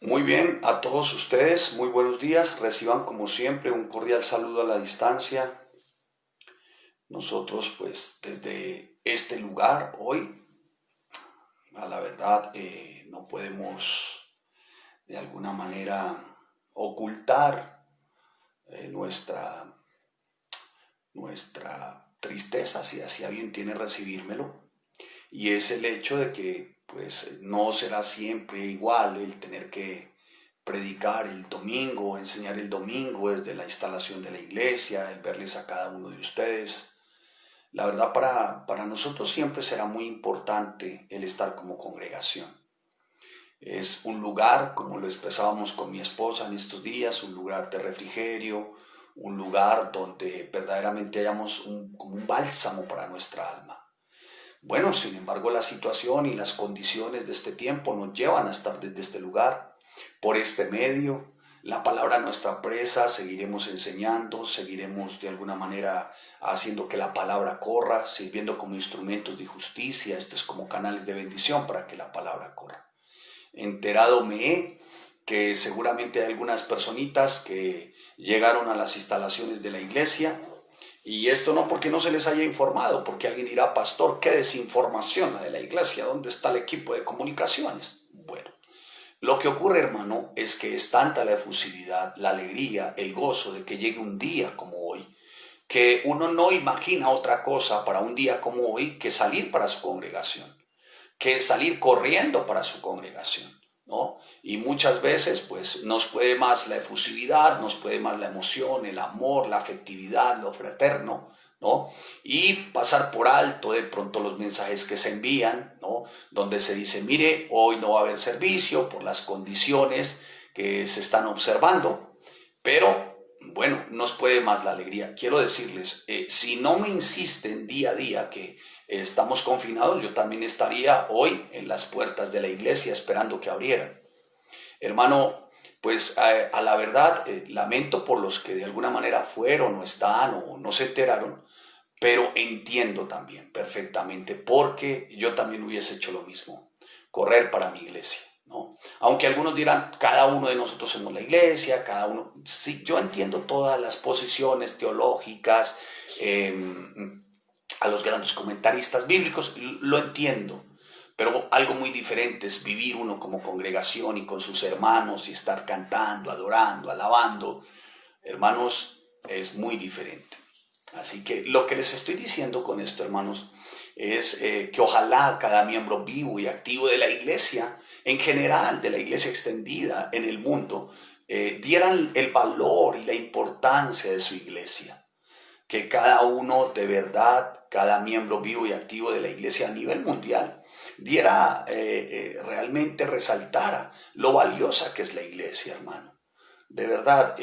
Muy bien, a todos ustedes, muy buenos días. Reciban como siempre un cordial saludo a la distancia. Nosotros pues desde este lugar hoy, a la verdad, no podemos de alguna manera ocultar nuestra tristeza, si así a bien tiene recibírmelo. Y es el hecho de que pues no será siempre igual el tener que predicar el domingo, enseñar el domingo desde la instalación de la iglesia, el verles a cada uno de ustedes. La verdad para nosotros siempre será muy importante el estar como congregación. Es un lugar, como lo expresábamos con mi esposa en estos días, un lugar de refrigerio, un lugar donde verdaderamente hayamos como un bálsamo para nuestra alma. Bueno, sin embargo, la situación y las condiciones de este tiempo nos llevan a estar desde este lugar, por este medio. La palabra nuestra presa, seguiremos enseñando, seguiremos de alguna manera haciendo que la palabra corra, sirviendo como instrumentos de justicia, esto es como canales de bendición para que la palabra corra. Enterado me he que seguramente hay algunas personitas que llegaron a las instalaciones de la iglesia. Y esto no porque no se les haya informado, porque alguien dirá, pastor, qué desinformación la de la iglesia, ¿dónde está el equipo de comunicaciones? Bueno, lo que ocurre, hermano, es que es tanta la efusividad, la alegría, el gozo de que llegue un día como hoy, que uno no imagina otra cosa para un día como hoy que salir para su congregación, que salir corriendo para su congregación, ¿no? Y muchas veces pues nos puede más la efusividad, nos puede más la emoción, el amor, la afectividad, lo fraterno, ¿no? Y pasar por alto de pronto los mensajes que se envían, ¿no? Donde se dice, mire, hoy no va a haber servicio por las condiciones que se están observando, pero bueno, nos puede más la alegría. Quiero decirles, si no me insisten día a día que estamos confinados, yo también estaría hoy en las puertas de la iglesia esperando que abrieran. Hermano, pues a la verdad lamento por los que de alguna manera fueron o están o no se enteraron, pero entiendo también perfectamente porque yo también hubiese hecho lo mismo, correr para mi iglesia, ¿no? Aunque algunos dirán, cada uno de nosotros somos la iglesia, cada uno, sí, yo entiendo todas las posiciones teológicas, eh, a los grandes comentaristas bíblicos, lo entiendo. Pero algo muy diferente es vivir uno como congregación y con sus hermanos y estar cantando, adorando, alabando. Hermanos, es muy diferente. Así que lo que les estoy diciendo con esto, hermanos, es que ojalá cada miembro vivo y activo de la iglesia, en general, de la iglesia extendida en el mundo, dieran el valor y la importancia de su iglesia. Que cada uno de verdad, cada miembro vivo y activo de la iglesia a nivel mundial, diera, realmente resaltara lo valiosa que es la iglesia, hermano. De verdad,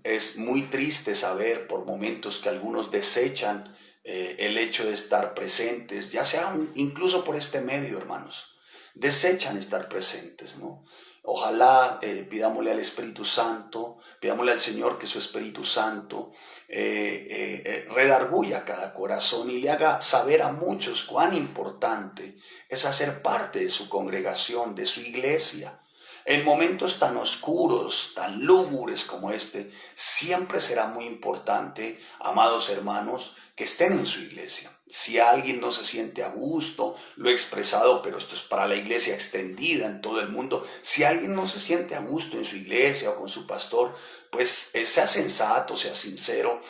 es muy triste saber por momentos que algunos desechan el hecho de estar presentes, ya sea incluso por este medio, hermanos. Desechan estar presentes, ¿no? Ojalá pidámosle al Espíritu Santo, pidámosle al Señor que su Espíritu Santo redarguya cada corazón y le haga saber a muchos cuán importante es hacer parte de su congregación, de su iglesia. En momentos tan oscuros, tan lúgubres como este, siempre será muy importante, amados hermanos, que estén en su iglesia. Si alguien no se siente a gusto, lo he expresado, pero esto es para la iglesia extendida en todo el mundo. Si alguien no se siente a gusto en su iglesia o con su pastor, pues sea sensato, sea sincero.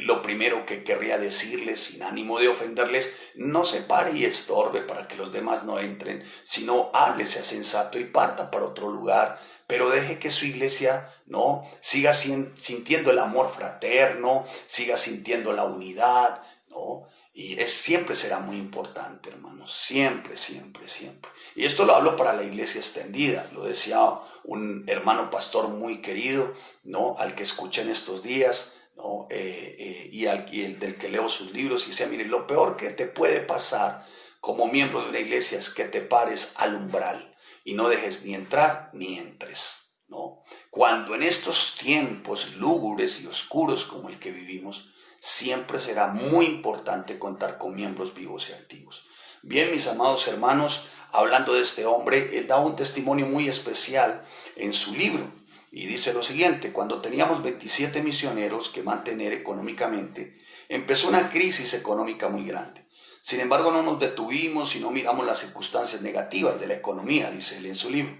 Lo primero que querría decirles, sin ánimo de ofenderles, no se pare y estorbe para que los demás no entren, sino hable, sea sensato y parta para otro lugar. Pero deje que su iglesia no siga sintiendo el amor fraterno, siga sintiendo la unidad, ¿no? Y siempre será muy importante, hermanos, siempre, siempre, siempre. Y esto lo hablo para la iglesia extendida, lo decía un hermano pastor muy querido, ¿no? Al que escuché en estos días, ¿no? Y el del que leo sus libros, y decía, mire, lo peor que te puede pasar como miembro de una iglesia es que te pares al umbral y no dejes ni entrar ni entres, ¿no? Cuando en estos tiempos lúgubres y oscuros como el que vivimos, siempre será muy importante contar con miembros vivos y activos. Bien, mis amados hermanos, hablando de este hombre, él daba un testimonio muy especial en su libro. Y dice lo siguiente: cuando teníamos 27 misioneros que mantener económicamente, empezó una crisis económica muy grande. Sin embargo, no nos detuvimos y no miramos las circunstancias negativas de la economía, dice él en su libro.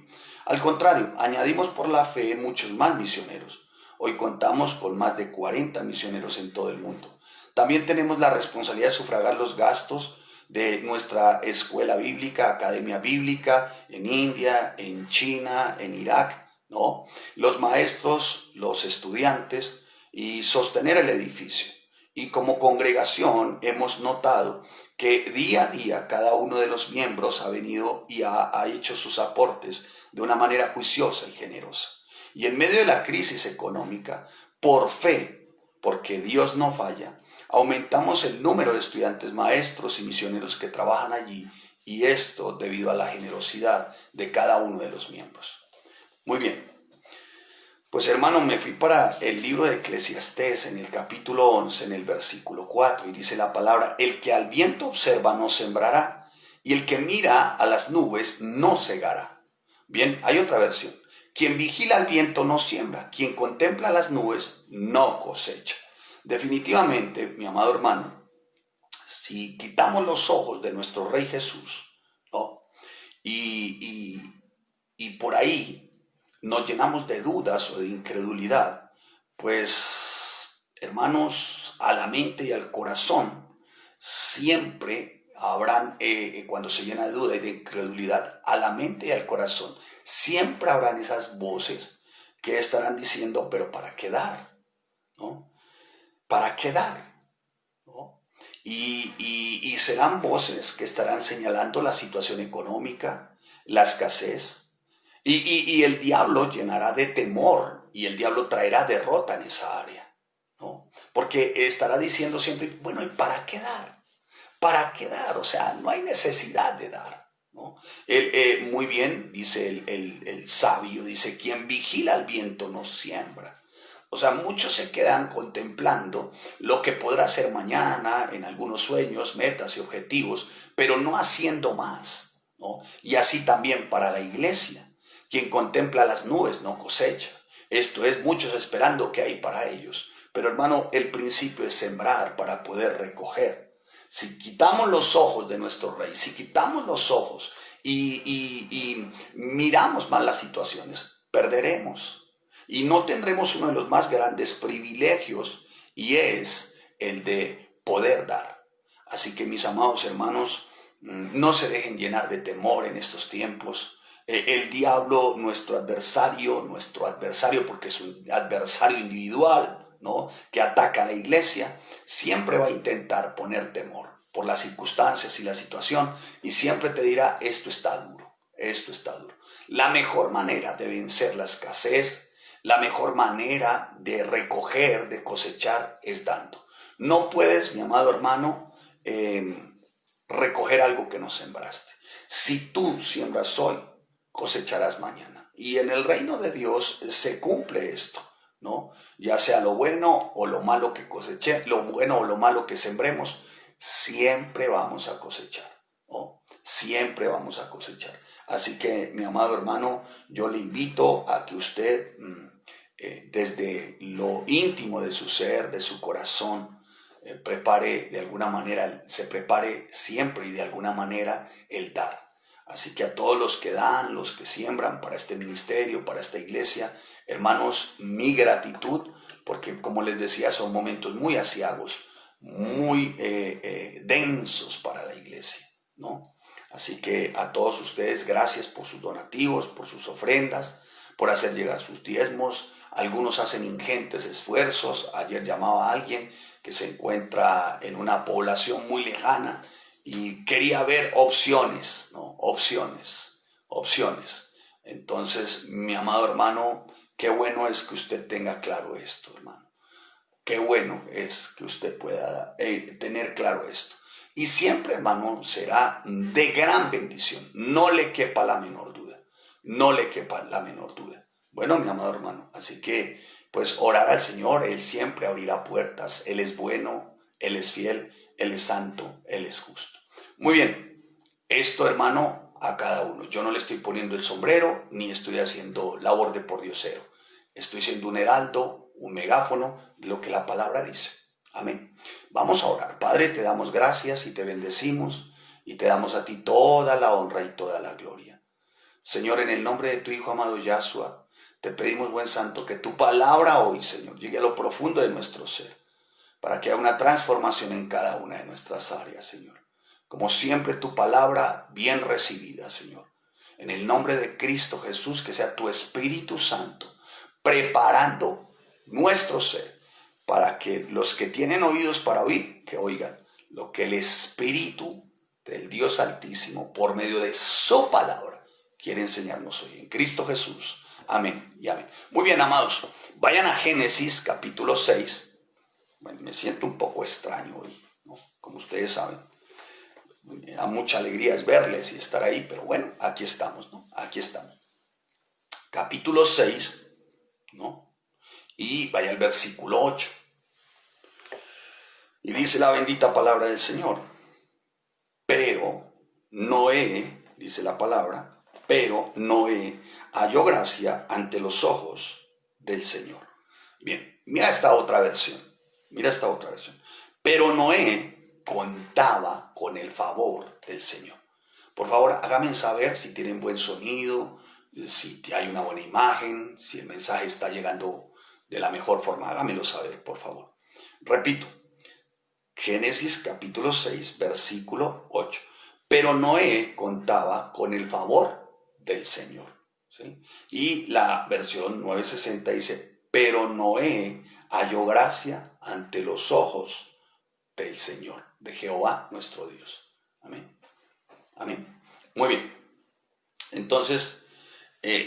Al contrario, añadimos por la fe muchos más misioneros. Hoy contamos con más de 40 misioneros en todo el mundo. También tenemos la responsabilidad de sufragar los gastos de nuestra escuela bíblica, academia bíblica, en India, en China, en Irak, ¿no? Los maestros, los estudiantes y sostener el edificio. Y como congregación hemos notado que día a día cada uno de los miembros ha venido y ha hecho sus aportes de una manera juiciosa y generosa. Y en medio de la crisis económica, por fe, porque Dios no falla, aumentamos el número de estudiantes, maestros y misioneros que trabajan allí, y esto debido a la generosidad de cada uno de los miembros. Muy bien. Pues hermano, me fui para el libro de Eclesiastés en el capítulo 11, en el versículo 4, y dice la palabra: el que al viento observa no sembrará, y el que mira a las nubes no segará. Bien, hay otra versión: quien vigila al viento no siembra, quien contempla las nubes no cosecha. Definitivamente, mi amado hermano, si quitamos los ojos de nuestro Rey Jesús, ¿no? y por ahí nos llenamos de dudas o de incredulidad, pues, hermanos, a la mente y al corazón siempre habrán, cuando se llena de duda y de incredulidad, a la mente y al corazón siempre habrán esas voces que estarán diciendo: pero ¿para qué dar? ¿No? ¿Para qué dar? ¿No? Y serán voces que estarán señalando la situación económica, la escasez. Y el diablo llenará de temor y el diablo traerá derrota en esa área, ¿no? Porque estará diciendo siempre: bueno, ¿y para qué dar? ¿Para qué dar? O sea, no hay necesidad de dar, ¿no? Muy bien, dice el sabio, dice: quien vigila al viento no siembra. O sea, muchos se quedan contemplando lo que podrá ser mañana en algunos sueños, metas y objetivos, pero no haciendo más, ¿no? Y así también para la iglesia. Quien contempla las nubes no cosecha. Esto es, muchos esperando que hay para ellos. Pero hermano, el principio es sembrar para poder recoger. Si quitamos los ojos de nuestro Rey, si quitamos los ojos y miramos mal las situaciones, perderemos. Y no tendremos uno de los más grandes privilegios, y es el de poder dar. Así que, mis amados hermanos, no se dejen llenar de temor en estos tiempos. El diablo, nuestro adversario porque es un adversario individual, ¿no?, que ataca a la iglesia, siempre va a intentar poner temor por las circunstancias y la situación, y siempre te dirá: esto está duro, esto está duro. La mejor manera de vencer la escasez, la mejor manera de recoger, de cosechar, es dando. No puedes, mi amado hermano, recoger algo que no sembraste. Si tú siembras hoy, cosecharás mañana. Y en el reino de Dios se cumple esto, ¿no? Ya sea lo bueno o lo malo que coseche, lo bueno o lo malo que sembremos, siempre vamos a cosechar, ¿no? Siempre vamos a cosechar. Así que, mi amado hermano, yo le invito a que usted, desde lo íntimo de su ser, de su corazón, prepare de alguna manera, se prepare siempre y de alguna manera el dar. Así que a todos los que dan, los que siembran para este ministerio, para esta iglesia, hermanos, mi gratitud, porque como les decía, son momentos muy aciagos, muy densos para la iglesia, ¿no? Así que a todos ustedes, gracias por sus donativos, por sus ofrendas, por hacer llegar sus diezmos. Algunos hacen ingentes esfuerzos. Ayer llamaba a alguien que se encuentra en una población muy lejana y quería ver opciones, ¿no? Opciones. Entonces, mi amado hermano, qué bueno es que usted tenga claro esto, hermano. Qué bueno es que usted pueda tener claro esto. Y siempre, hermano, será de gran bendición. No le quepa la menor duda. No le quepa la menor duda. Bueno, mi amado hermano, así que, pues, orar al Señor. Él siempre abrirá puertas. Él es bueno, Él es fiel, Él es santo, Él es justo. Muy bien, esto, hermano, a cada uno. Yo no le estoy poniendo el sombrero ni estoy haciendo labor de pordiosero. Estoy siendo un heraldo, un megáfono de lo que la palabra dice. Amén. Vamos a orar. Padre, te damos gracias y te bendecimos y te damos a ti toda la honra y toda la gloria. Señor, en el nombre de tu Hijo amado Yahshua, te pedimos, buen santo, que tu palabra hoy, Señor, llegue a lo profundo de nuestro ser, para que haya una transformación en cada una de nuestras áreas, Señor. Como siempre, tu palabra bien recibida, Señor. En el nombre de Cristo Jesús, que sea tu Espíritu Santo preparando nuestro ser para que los que tienen oídos para oír, que oigan lo que el Espíritu del Dios Altísimo, por medio de su palabra, quiere enseñarnos hoy. En Cristo Jesús. Amén y amén. Muy bien, amados. Vayan a Génesis capítulo 6. Bueno, me siento un poco extraño hoy, ¿no? Como ustedes saben. Me da mucha alegría es verles y estar ahí, pero bueno, aquí estamos, ¿no? Aquí estamos. Capítulo 6, ¿no? Y vaya al versículo 8. Y dice la bendita palabra del Señor. Pero Noé, dice la palabra, pero Noé halló gracia ante los ojos del Señor. Bien, mira esta otra versión. Mira esta otra versión. Pero Noé contaba con el favor del Señor. Por favor, háganme saber si tienen buen sonido, si hay una buena imagen, si el mensaje está llegando de la mejor forma. Háganmelo saber, por favor. Repito, Génesis capítulo 6, versículo 8. Pero Noé contaba con el favor del Señor. ¿Sí? Y la versión 960 dice, pero Noé halló gracia ante los ojos del Señor, de Jehová nuestro Dios. Amén. Amén. Muy bien. Entonces,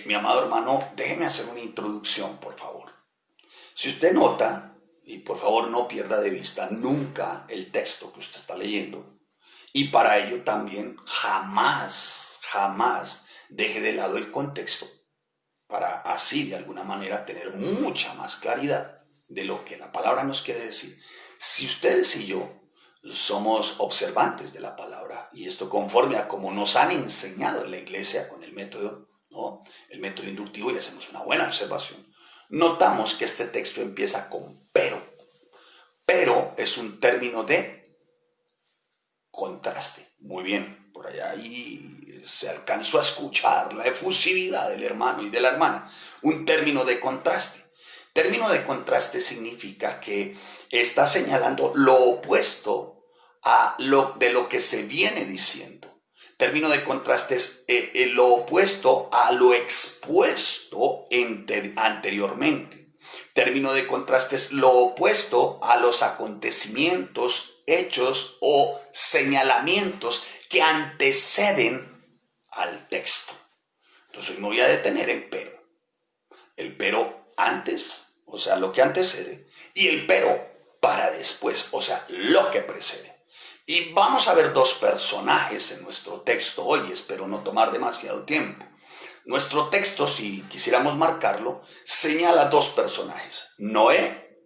mi amado hermano, déjeme hacer una introducción, por favor. Si usted nota, y por favor no pierda de vista nunca el texto que usted está leyendo, y para ello también jamás deje de lado el contexto, para así de alguna manera tener mucha más claridad de lo que la palabra nos quiere decir. Si ustedes y yo somos observantes de la palabra, y esto conforme a como nos han enseñado en la iglesia con el método, ¿no? El método inductivo, y hacemos una buena observación, notamos que este texto empieza con pero. Pero es un término de contraste. Muy bien, por allá ahí se alcanzó a escuchar la efusividad del hermano y de la hermana. Un término de contraste. Término de contraste significa que está señalando lo opuesto de lo que se viene diciendo. Término de contraste es lo opuesto a lo expuesto anteriormente. Término de contraste es lo opuesto a los acontecimientos, hechos o señalamientos que anteceden al texto. Entonces me voy a detener en pero. El pero antes, o sea, lo que antecede, y el pero para después, o sea, lo que precede. Y vamos a ver dos personajes en nuestro texto hoy, espero no tomar demasiado tiempo. Nuestro texto, si quisiéramos marcarlo, señala dos personajes, Noé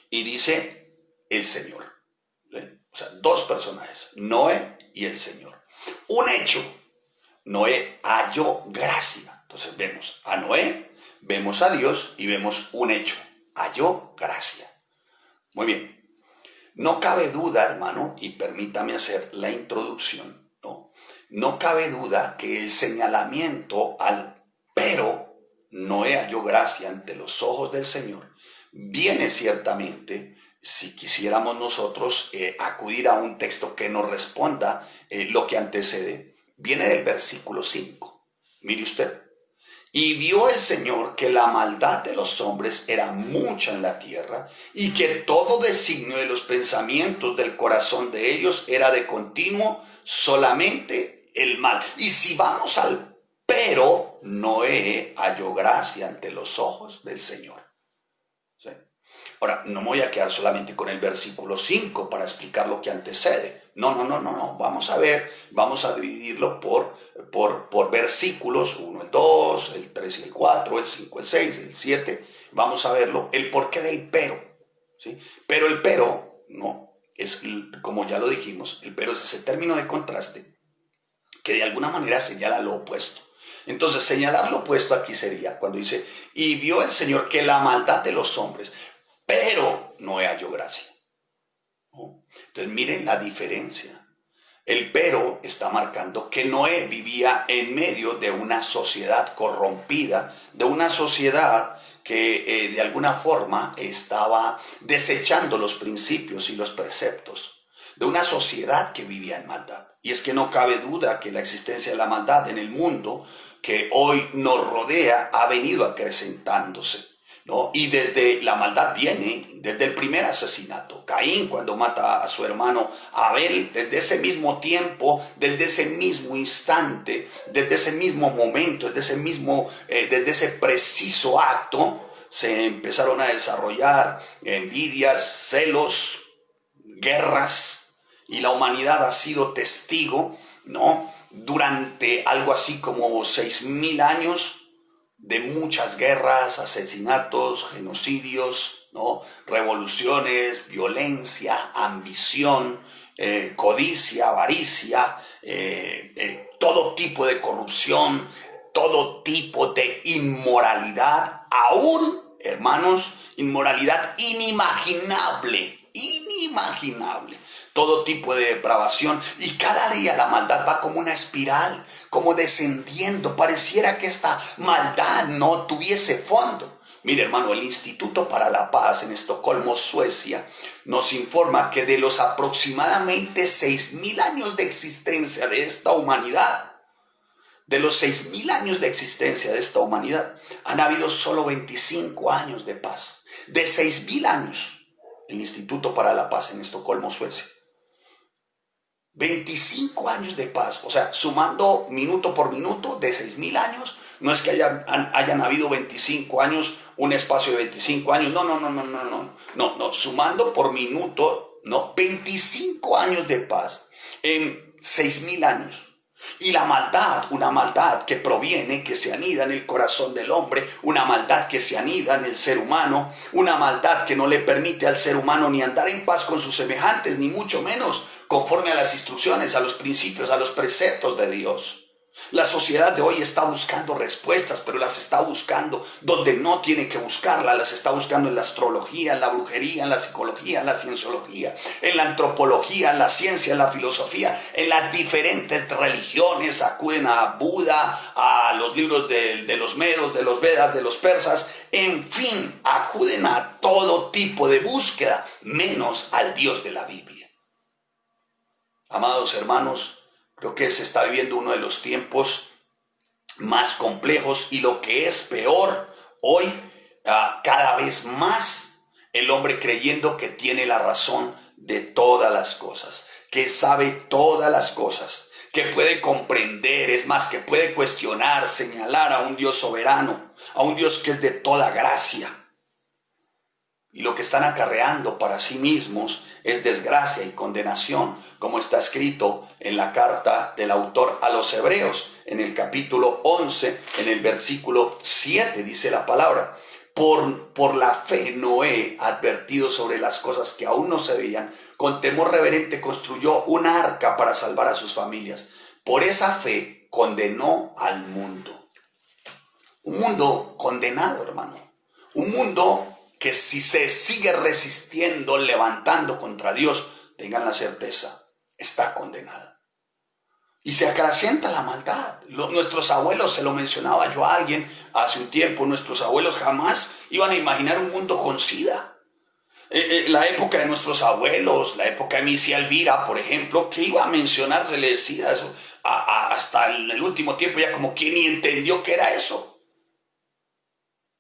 y dice el Señor. O sea, dos personajes, Noé y el Señor. Un hecho, Noé halló gracia. Entonces vemos a Noé, vemos a Dios y vemos un hecho, halló gracia. Muy bien. No cabe duda, hermano, y permítame hacer la introducción, no cabe duda que el señalamiento al pero Noé halló gracia ante los ojos del Señor viene ciertamente, si quisiéramos nosotros acudir a un texto que nos responda lo que antecede, viene del versículo 5. Mire usted. Y vio el Señor que la maldad de los hombres era mucha en la tierra y que todo designio de los pensamientos del corazón de ellos era de continuo solamente el mal. Y si vamos al pero, Noé halló gracia ante los ojos del Señor. ¿Sí? Ahora, no me voy a quedar solamente con el versículo 5 para explicar lo que antecede. No. Vamos a ver, vamos a dividirlo por versículos, 1, el 2, el 3 y el 4, el 5, el 6, el 7. Vamos a verlo, el porqué del pero. ¿Sí? Pero el pero, no, es como ya lo dijimos, el pero es ese término de contraste que de alguna manera señala lo opuesto. Entonces, señalar lo opuesto aquí sería cuando dice, y vio el Señor que la maldad de los hombres, pero Noé halló gracia. ¿No? Entonces, miren la diferencia. El pero está marcando que Noé vivía en medio de una sociedad corrompida, de una sociedad que de alguna forma estaba desechando los principios y los preceptos, de una sociedad que vivía en maldad. Y es que no cabe duda que la existencia de la maldad en el mundo que hoy nos rodea ha venido acrecentándose, ¿no? Y desde la maldad viene, desde el primer asesinato, Caín cuando mata a su hermano Abel, desde ese mismo tiempo, desde ese mismo instante, desde ese mismo momento, desde ese preciso acto, se empezaron a desarrollar envidias, celos, guerras, y la humanidad ha sido testigo, ¿no?, durante algo así como 6.000 años de muchas guerras, asesinatos, genocidios, ¿no?, revoluciones, violencia, ambición, codicia, avaricia, todo tipo de corrupción, todo tipo de inmoralidad, aún, hermanos, inmoralidad inimaginable, todo tipo de depravación, y cada día la maldad va como una espiral, como descendiendo. Pareciera que esta maldad no tuviese fondo. Mire, hermano, el Instituto para la Paz en Estocolmo, Suecia, nos informa que de los aproximadamente 6.000 años de existencia de esta humanidad, han habido solo 25 años de paz. De 6.000 años, el Instituto para la Paz en Estocolmo, Suecia. 25 años de paz, o sea, sumando minuto por minuto de 6.000 años, no es que hayan habido 25 años, un espacio de 25 años, no, sumando por minuto, no, 25 años de paz en 6.000 años. Y la maldad, una maldad que proviene, que se anida en el corazón del hombre, una maldad que se anida en el ser humano, una maldad que no le permite al ser humano ni andar en paz con sus semejantes, ni mucho menos conforme a las instrucciones, a los principios, a los preceptos de Dios. La sociedad de hoy está buscando respuestas, pero las está buscando donde no tiene que buscarlas. Las está buscando en la astrología, en la brujería, en la psicología, en la cienciología, en la antropología, en la ciencia, en la filosofía, en las diferentes religiones. Acuden a Buda, a los libros de los medos, de los Vedas, de los persas. En fin, acuden a todo tipo de búsqueda, menos al Dios de la Biblia. Amados hermanos, creo que se está viviendo uno de los tiempos más complejos, y lo que es peor, hoy cada vez más el hombre creyendo que tiene la razón de todas las cosas, que sabe todas las cosas, que puede comprender, es más, que puede cuestionar, señalar a un Dios soberano, a un Dios que es de toda gracia. Y lo que están acarreando para sí mismos es desgracia y condenación, como está escrito en la carta del autor a los Hebreos, en el capítulo 11, en el versículo 7, dice la palabra: por la fe Noé, advertido sobre las cosas que aún no se veían, con temor reverente construyó una arca para salvar a sus familias. Por esa fe condenó al mundo. Un mundo condenado, hermano. Un mundo que si se sigue resistiendo, levantando contra Dios, tengan la certeza, está condenada. Y se acrecienta la maldad. Nuestros abuelos, se lo mencionaba yo a alguien hace un tiempo, nuestros abuelos jamás iban a imaginar un mundo con SIDA. La época de nuestros abuelos, la época de mi tía Elvira, por ejemplo, que iba a mencionársele SIDA, eso, hasta el último tiempo ya como que ni entendió qué era eso.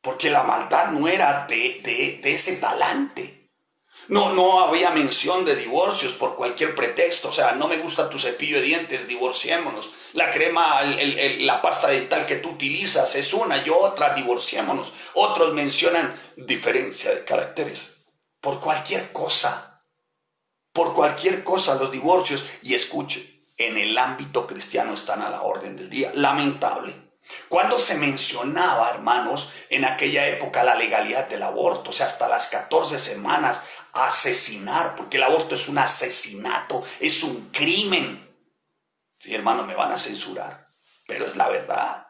Porque la maldad no era de ese talante. No había mención de divorcios por cualquier pretexto. O sea, no me gusta tu cepillo de dientes, divorciémonos. La crema, la pasta dental que tú utilizas es una, yo otra, divorciémonos. Otros mencionan diferencia de caracteres. Por cualquier cosa los divorcios. Y escuche, en el ámbito cristiano están a la orden del día. Lamentable. Cuando se mencionaba, hermanos, en aquella época la legalidad del aborto, o sea, hasta las 14 semanas, asesinar, porque el aborto es un asesinato, es un crimen. Sí, hermano, me van a censurar, pero es la verdad.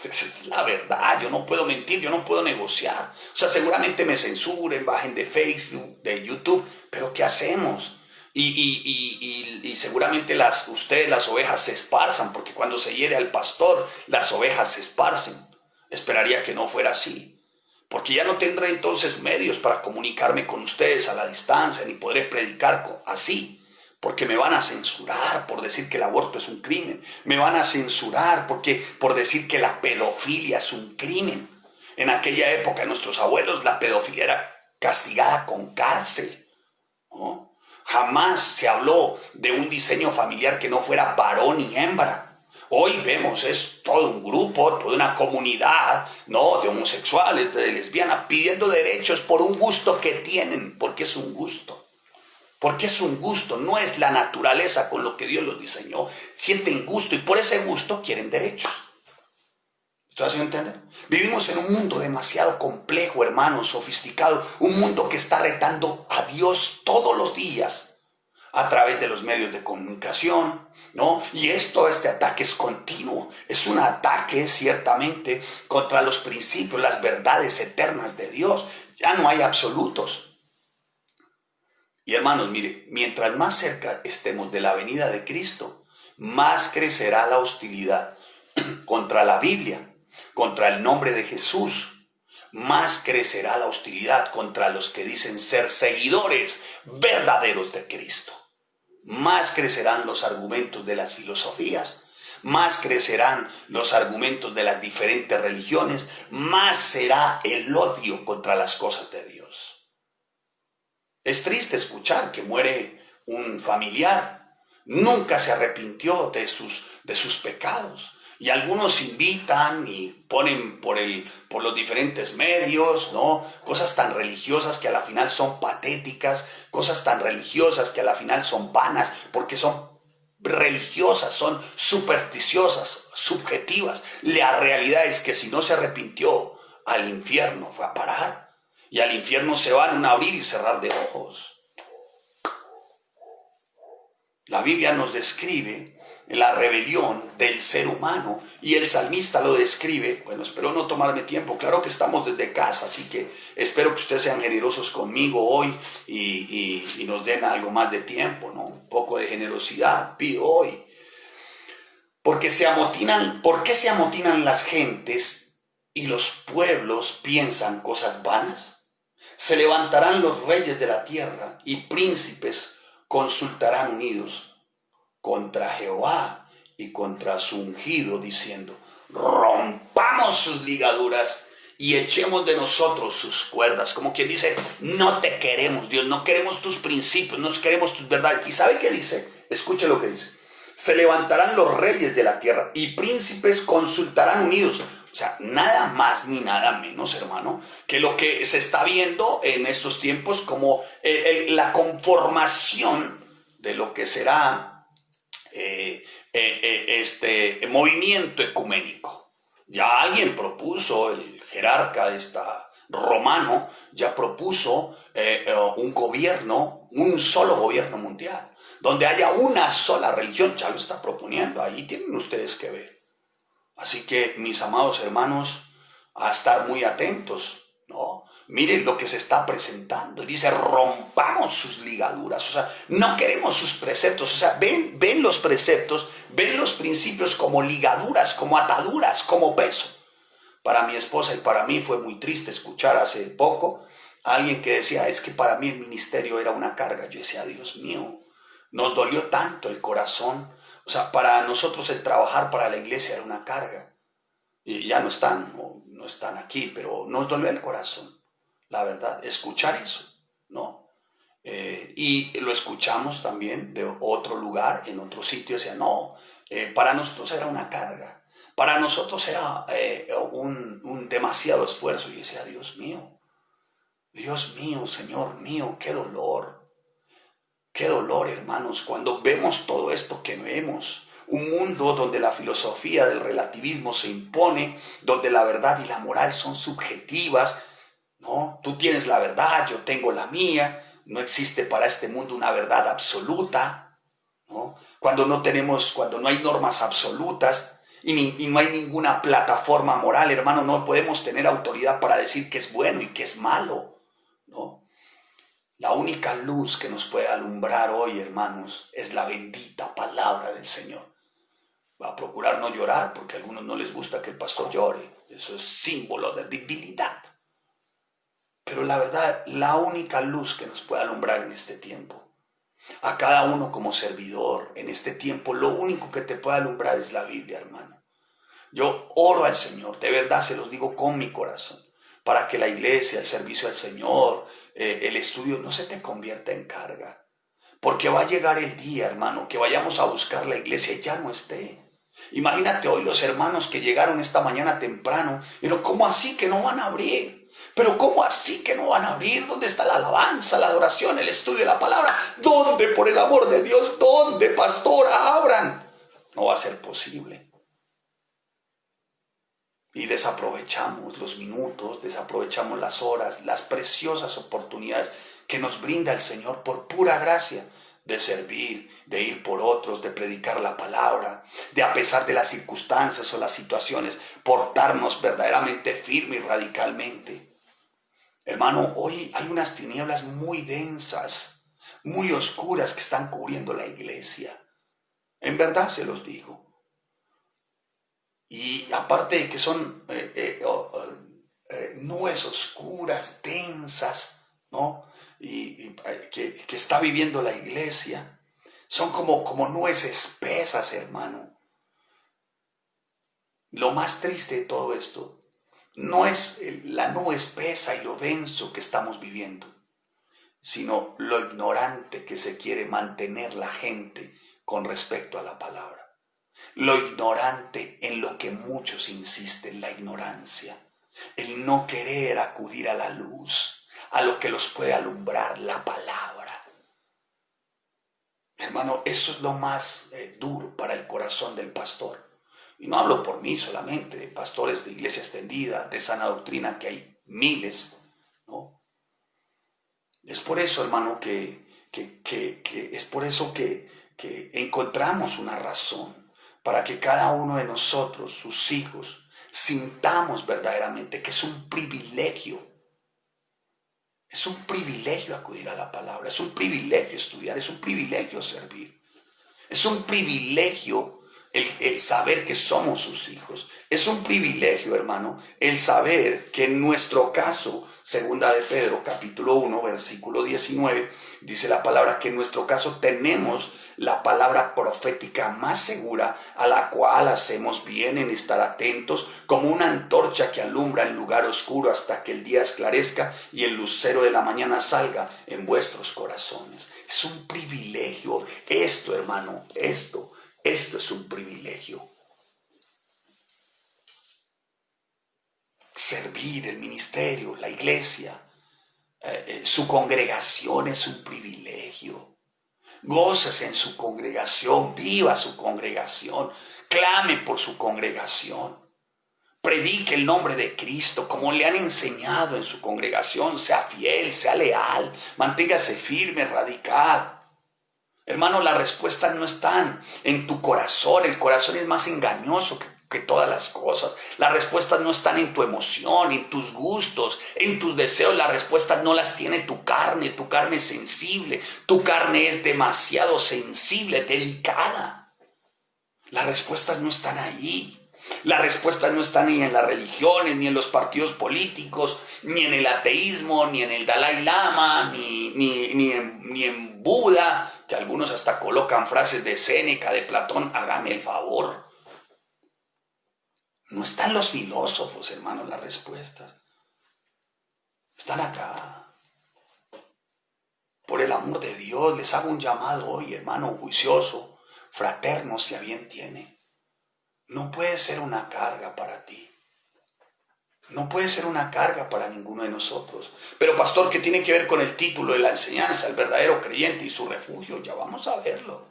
Esa es la verdad, yo no puedo mentir, yo no puedo negociar. O sea, seguramente me censuren, bajen de Facebook, de YouTube, pero ¿qué hacemos? Y seguramente ustedes, las ovejas, se esparzan, porque cuando se hiere al pastor, las ovejas se esparcen. Esperaría que no fuera así, porque ya no tendré entonces medios para comunicarme con ustedes a la distancia, ni podré predicar así. Porque me van a censurar por decir que el aborto es un crimen. Me van a censurar por decir que la pedofilia es un crimen. En aquella época, nuestros abuelos, la pedofilia era castigada con cárcel, ¿no? Jamás se habló de un diseño familiar que no fuera varón y hembra. Hoy vemos, es todo un grupo, toda una comunidad, ¿no?, de homosexuales, de lesbianas, pidiendo derechos por un gusto que tienen, porque es un gusto. Porque es un gusto, no es la naturaleza con lo que Dios los diseñó. Sienten gusto y por ese gusto quieren derechos. ¿Estoy haciendo entender? Vivimos en un mundo demasiado complejo, hermano, sofisticado. Un mundo que está retando a Dios todos los días a través de los medios de comunicación, ¿no? Y este ataque es continuo. Es un ataque ciertamente contra los principios, las verdades eternas de Dios. Ya no hay absolutos. Y hermanos, mire, mientras más cerca estemos de la venida de Cristo, más crecerá la hostilidad contra la Biblia, contra el nombre de Jesús. Más crecerá la hostilidad contra los que dicen ser seguidores verdaderos de Cristo. Más crecerán los argumentos de las filosofías, más crecerán los argumentos de las diferentes religiones, más será el odio contra las cosas de Dios. Es triste escuchar que muere un familiar, nunca se arrepintió de sus pecados. Y algunos invitan y ponen por los diferentes medios, ¿no?, cosas tan religiosas que a la final son patéticas, cosas tan religiosas que a la final son vanas, porque son religiosas, son supersticiosas, subjetivas. La realidad es que si no se arrepintió, al infierno fue a parar. Y al infierno se van en un abrir y cerrar de ojos. La Biblia nos describe la rebelión del ser humano y el salmista lo describe. Bueno, espero no tomarme tiempo. Claro que estamos desde casa, así que espero que ustedes sean generosos conmigo hoy y nos den algo más de tiempo, ¿no? Un poco de generosidad pido hoy. ¿Por qué se amotinan las gentes y los pueblos piensan cosas vanas? Se levantarán los reyes de la tierra y príncipes consultarán unidos contra Jehová y contra su ungido, diciendo: rompamos sus ligaduras y echemos de nosotros sus cuerdas. Como quien dice: no te queremos, Dios, no queremos tus principios, no queremos tus verdades. ¿Y sabe qué dice? Escuche lo que dice. Se levantarán los reyes de la tierra y príncipes consultarán unidos. O sea, nada más ni nada menos, hermano, que lo que se está viendo en estos tiempos como la conformación de lo que será este movimiento ecuménico. Ya alguien propuso, el jerarca romano, ya propuso un gobierno, un solo gobierno mundial, donde haya una sola religión. Ya lo está proponiendo, ahí tienen ustedes que ver. Así que, mis amados hermanos, a estar muy atentos, ¿no? Miren lo que se está presentando. Dice: rompamos sus ligaduras. O sea, no queremos sus preceptos. O sea, ven los preceptos, ven los principios como ligaduras, como ataduras, como peso. Para mi esposa y para mí fue muy triste escuchar hace poco a alguien que decía: es que para mí el ministerio era una carga. Yo decía: Dios mío, nos dolió tanto el corazón. O sea, para nosotros el trabajar para la iglesia era una carga. Y ya no están aquí, pero nos dolió el corazón, la verdad, escuchar eso, ¿no? Y lo escuchamos también de otro lugar, en otro sitio. Decía: no, para nosotros era una carga. Para nosotros era un demasiado esfuerzo. Y decía: Dios mío, Señor mío, qué dolor. Qué dolor, hermanos, cuando vemos todo esto que vemos. Un mundo donde la filosofía del relativismo se impone, donde la verdad y la moral son subjetivas, ¿no? Tú tienes la verdad, yo tengo la mía. No existe para este mundo una verdad absoluta, ¿no? cuando no hay normas absolutas y no hay ninguna plataforma moral, hermano, no podemos tener autoridad para decir qué es bueno y qué es malo, ¿no? La única luz que nos puede alumbrar hoy, hermanos, es la bendita palabra del Señor. Va a procurar no llorar porque a algunos no les gusta que el pastor llore. Eso es símbolo de debilidad. Pero la verdad, la única luz que nos puede alumbrar en este tiempo, a cada uno como servidor, en este tiempo, lo único que te puede alumbrar es la Biblia, hermano. Yo oro al Señor, de verdad se los digo con mi corazón, para que la iglesia, el servicio al Señor, el estudio no se te convierta en carga. Porque va a llegar el día, hermano, que vayamos a buscar la iglesia y ya no esté. Imagínate hoy los hermanos que llegaron esta mañana temprano, pero ¿cómo así que no van a abrir? Pero ¿cómo así que no van a abrir? ¿Dónde está la alabanza, la adoración, el estudio de la palabra? ¿Dónde, por el amor de Dios? ¿Dónde, pastora, abran? No va a ser posible. Y desaprovechamos los minutos, desaprovechamos las horas, las preciosas oportunidades que nos brinda el Señor por pura gracia de servir, de ir por otros, de predicar la palabra, de a pesar de las circunstancias o las situaciones, portarnos verdaderamente firme y radicalmente. Hermano, hoy hay unas tinieblas muy densas, muy oscuras que están cubriendo la iglesia. En verdad se los digo. Y aparte de que son nubes oscuras, densas, ¿no? Que está viviendo la iglesia, son como nubes espesas, hermano. Lo más triste de todo esto no es la nube espesa y lo denso que estamos viviendo, sino lo ignorante que se quiere mantener la gente con respecto a la palabra. Lo ignorante en lo que muchos insisten, la ignorancia, el no querer acudir a la luz, a lo que los puede alumbrar, la palabra. Hermano, eso es lo más duro para el corazón del pastor. Y no hablo por mí solamente, de pastores de iglesia extendida, de sana doctrina, que hay miles, ¿no? Es por eso, hermano, que encontramos una razón para que cada uno de nosotros, sus hijos, sintamos verdaderamente que es un privilegio. Es un privilegio acudir a la palabra, es un privilegio estudiar, es un privilegio servir. Es un privilegio el saber que somos sus hijos. Es un privilegio, hermano, el saber que en nuestro caso, segunda de Pedro, capítulo 1, versículo 19, dice la palabra que en nuestro caso tenemos la palabra profética más segura, a la cual hacemos bien en estar atentos, como una antorcha que alumbra el lugar oscuro hasta que el día esclarezca y el lucero de la mañana salga en vuestros corazones. Es un privilegio esto, hermano, esto es un privilegio. Servir, el ministerio, la iglesia, su congregación es un privilegio. Gócese en su congregación, viva su congregación, clame por su congregación. Predique el nombre de Cristo como le han enseñado en su congregación. Sea fiel, sea leal, manténgase firme, radical. Hermano, las respuestas no están en tu corazón. El corazón es más engañoso que todas las cosas. Las respuestas no están en tu emoción, en tus gustos, en tus deseos. Las respuestas no las tiene tu carne. Tu carne es sensible. Tu carne es demasiado sensible, delicada. Las respuestas no están ahí. Las respuestas no están ni en las religiones, ni en los partidos políticos, ni en el ateísmo, ni en el Dalai Lama, ni en Buda, que algunos hasta colocan frases de Séneca, de Platón. Hágame el favor. No están los filósofos, hermanos, las respuestas. Están acá. Por el amor de Dios, les hago un llamado hoy, hermano, juicioso, fraterno, si a bien tiene. No puede ser una carga para ti. No puede ser una carga para ninguno de nosotros. Pero pastor, ¿qué tiene que ver con el título de la enseñanza, el verdadero creyente y su refugio? Ya vamos a verlo.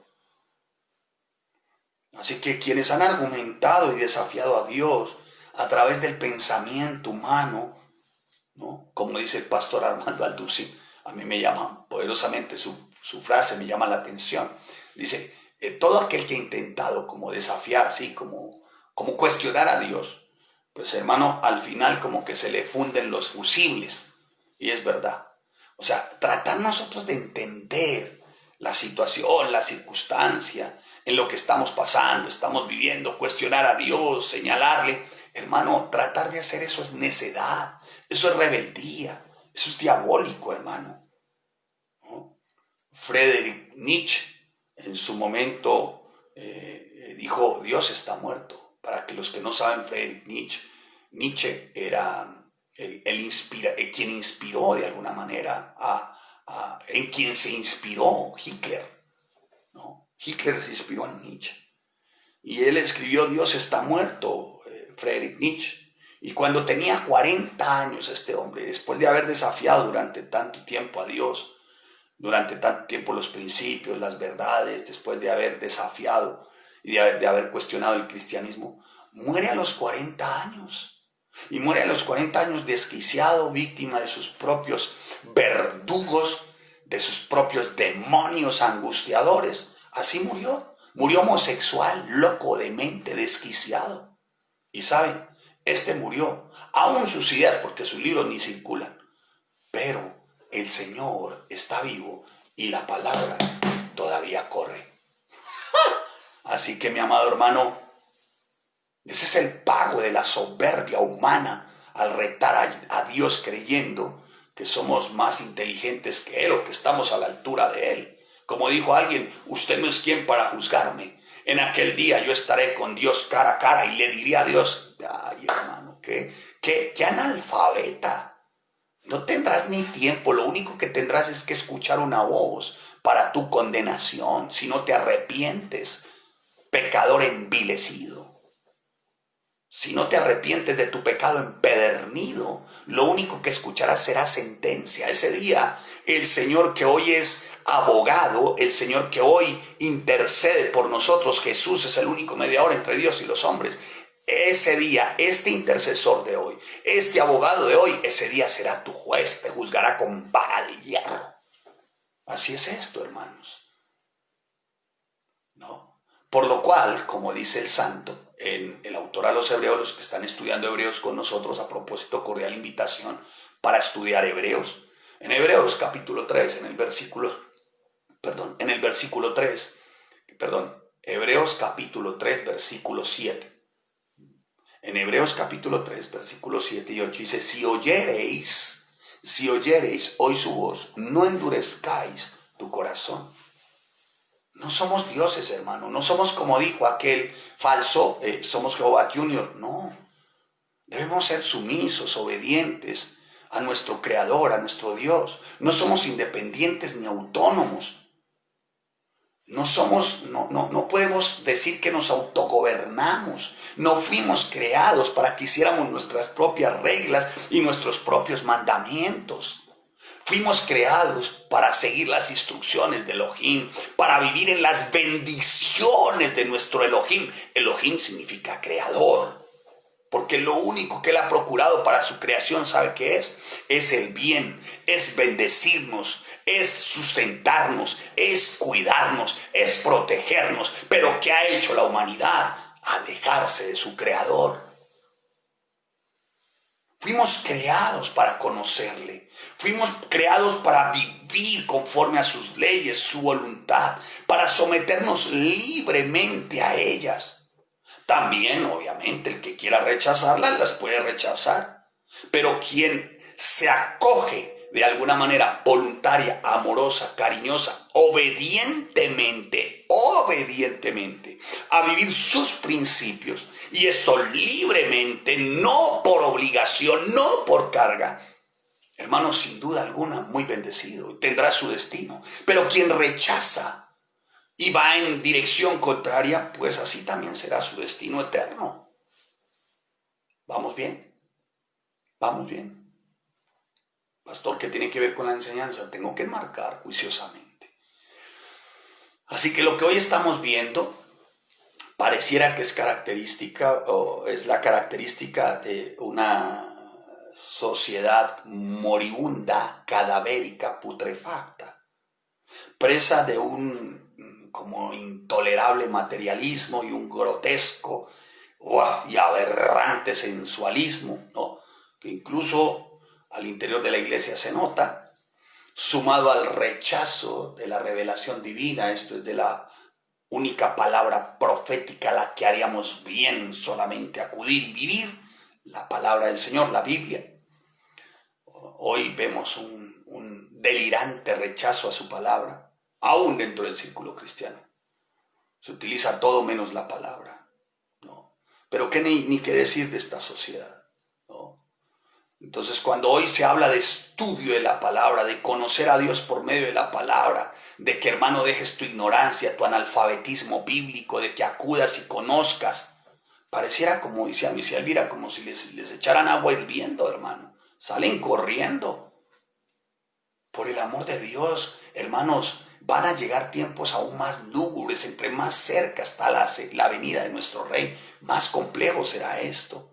Así que quienes han argumentado y desafiado a Dios a través del pensamiento humano, ¿no? Como dice el pastor Armando Alducin, a mí me llama poderosamente su frase, me llama la atención. Dice, todo aquel que ha intentado como desafiar, sí, como cuestionar a Dios, pues hermano, al final como que se le funden los fusibles. Y es verdad. O sea, tratar nosotros de entender la situación, la circunstancia, en lo que estamos pasando, estamos viviendo, cuestionar a Dios, señalarle. Hermano, tratar de hacer eso es necedad, eso es rebeldía, eso es diabólico, hermano, ¿no? Friedrich Nietzsche en su momento dijo, Dios está muerto. Para que los que no saben, Friedrich Nietzsche era quien inspiró de alguna manera en quien se inspiró Hitler, ¿no? Hitler se inspiró en Nietzsche. Y él escribió Dios está muerto, Friedrich Nietzsche. Y cuando tenía 40 años este hombre, después de haber desafiado durante tanto tiempo a Dios, durante tanto tiempo los principios, las verdades, después de haber desafiado y de haber cuestionado el cristianismo, muere a los 40 años. Y muere a los 40 años desquiciado, víctima de sus propios verdugos, de sus propios demonios angustiadores. Así murió. Murió homosexual, loco, demente, desquiciado. Y saben, este murió, aún sus ideas, porque sus libros ni circulan. Pero el Señor está vivo y la palabra todavía corre. Así que mi amado hermano, ese es el pago de la soberbia humana al retar a Dios creyendo que somos más inteligentes que Él o que estamos a la altura de Él. Como dijo alguien, usted no es quien para juzgarme. En aquel día yo estaré con Dios cara a cara y le diré a Dios, ay hermano, qué analfabeta. No tendrás ni tiempo, lo único que tendrás es que escuchar una voz para tu condenación, si no te arrepientes, pecador envilecido. Si no te arrepientes de tu pecado empedernido, lo único que escucharás será sentencia. Ese día, el Señor que hoy es abogado, el Señor que hoy intercede por nosotros, Jesús es el único mediador entre Dios y los hombres. Ese día, este intercesor de hoy, este abogado de hoy, ese día será tu juez, te juzgará con vara de hierro. Así es esto, hermanos, ¿no? Por lo cual, como dice el santo, el autor a los hebreos, los que están estudiando hebreos con nosotros, a propósito, cordial invitación para estudiar hebreos. En Hebreos capítulo 3, Hebreos capítulo 3, versículo 7. En Hebreos capítulo 3, versículos 7 y 8 dice, si oyereis hoy su voz, no endurezcáis tu corazón. No somos dioses, hermano, no somos como dijo aquel falso, somos Jehová Junior, no. Debemos ser sumisos, obedientes a nuestro Creador, a nuestro Dios. No somos independientes ni autónomos. No podemos decir que nos autogobernamos. No fuimos creados para que hiciéramos nuestras propias reglas y nuestros propios mandamientos. Fuimos creados para seguir las instrucciones de Elohim, para vivir en las bendiciones de nuestro Elohim. Elohim significa creador, porque lo único que Él ha procurado para su creación, ¿sabe qué es? Es el bien, es bendecirnos, es sustentarnos, es cuidarnos, es protegernos. Pero ¿qué ha hecho la humanidad? Alejarse de su creador. Fuimos creados para conocerle. Fuimos creados para vivir conforme a sus leyes, su voluntad, para someternos libremente a ellas. También, obviamente, el que quiera rechazarlas, las puede rechazar. Pero quien se acoge de alguna manera voluntaria, amorosa, cariñosa, obedientemente, a vivir sus principios, y esto libremente, no por obligación, no por carga, hermano, sin duda alguna, muy bendecido, tendrá su destino. Pero quien rechaza y va en dirección contraria, pues así también será su destino eterno. ¿Vamos bien? ¿Vamos bien? Pastor, ¿qué tiene que ver con la enseñanza? Tengo que enmarcar juiciosamente. Así que lo que hoy estamos viendo pareciera que es característica o es la característica de una sociedad moribunda, cadavérica, putrefacta, presa de un como intolerable materialismo y un grotesco y aberrante sensualismo, ¿no? Que incluso al interior de la iglesia se nota, sumado al rechazo de la revelación divina, esto es de la única palabra profética a la que haríamos bien solamente acudir y vivir, la palabra del Señor, la Biblia. Hoy vemos un delirante rechazo a su palabra, aún dentro del círculo cristiano. Se utiliza todo menos la palabra, ¿no? Pero qué ni qué decir de esta sociedad, ¿no? Entonces, cuando hoy se habla de estudio de la palabra, de conocer a Dios por medio de la palabra, de que, hermano, dejes tu ignorancia, tu analfabetismo bíblico, de que acudas y conozcas, pareciera, como decía Misia Elvira, como si les echaran agua hirviendo, hermano. Salen corriendo. Por el amor de Dios, hermanos, van a llegar tiempos aún más lúgubres. Entre más cerca está la venida de nuestro Rey, más complejo será esto.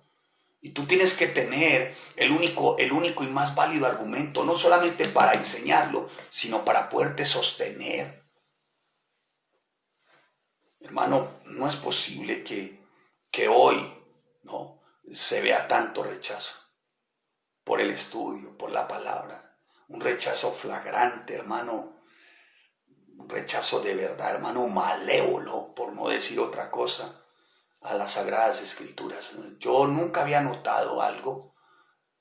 Y tú tienes que tener el único y más válido argumento, no solamente para enseñarlo, sino para poderte sostener. Hermano, no es posible que hoy, ¿no?, se vea tanto rechazo por el estudio, por la palabra. Un rechazo flagrante, hermano. Un rechazo de verdad, hermano, malévolo, por no decir otra cosa, a las Sagradas Escrituras. Yo nunca había notado algo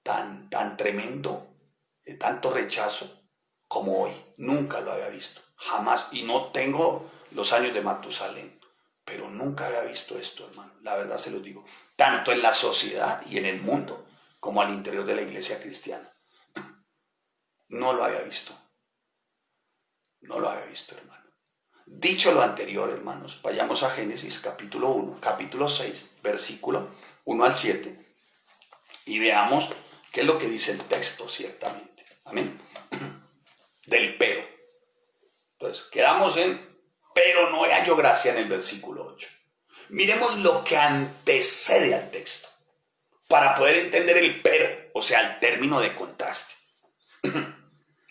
tan tremendo, de tanto rechazo, como hoy. Nunca lo había visto, jamás. Y no tengo los años de Matusalén, pero nunca había visto esto, hermano. La verdad se los digo. Tanto en la sociedad y en el mundo, como al interior de la iglesia cristiana. No lo había visto. No lo había visto, hermano. Dicho lo anterior, hermanos, vayamos a Génesis capítulo 1, capítulo 6, versículo 1 al 7, y veamos qué es lo que dice el texto ciertamente. Amén. Del pero. Entonces, quedamos en pero no hallo gracia en el versículo 8. Miremos lo que antecede al texto, para poder entender el pero, o sea, el término de contraste.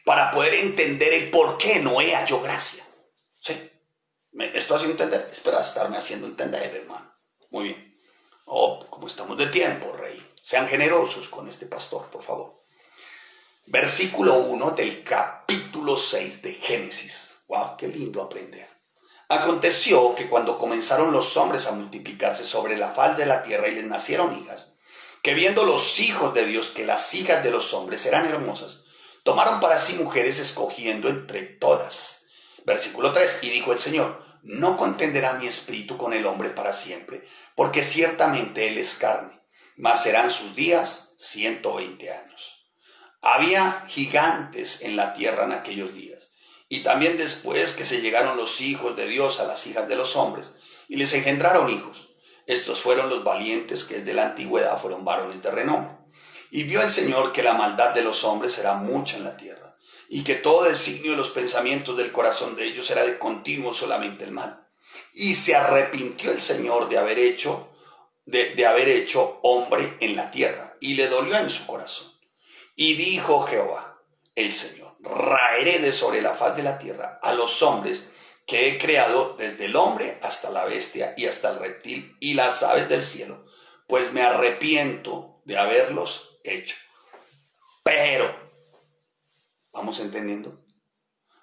Para poder entender el por qué Noé halló gracia. ¿Sí? ¿Me estoy haciendo entender? Espero estarme haciendo entender, hermano. Muy bien. Como estamos de tiempo, Rey. Sean generosos con este pastor, por favor. Versículo 1 del capítulo 6 de Génesis. ¡Wow! ¡Qué lindo aprender! Aconteció que cuando comenzaron los hombres a multiplicarse sobre la faz de la tierra y les nacieron hijas, que viendo los hijos de Dios que las hijas de los hombres eran hermosas, tomaron para sí mujeres escogiendo entre todas. Versículo 3, y dijo el Señor, no contenderá mi espíritu con el hombre para siempre, porque ciertamente él es carne, mas serán sus días 120 años. Había gigantes en la tierra en aquellos días, y también después que se llegaron los hijos de Dios a las hijas de los hombres, y les engendraron hijos. Estos fueron los valientes que desde la antigüedad fueron varones de renombre. Y vio el Señor que la maldad de los hombres era mucha en la tierra, y que todo designio de los pensamientos del corazón de ellos era de continuo solamente el mal. Y se arrepintió el Señor de haber hecho hombre en la tierra, y le dolió en su corazón. Y dijo Jehová, el Señor, raeré de sobre la faz de la tierra a los hombres que he creado, desde el hombre hasta la bestia y hasta el reptil y las aves del cielo, pues me arrepiento de haberlos hecho. Pero, ¿vamos entendiendo?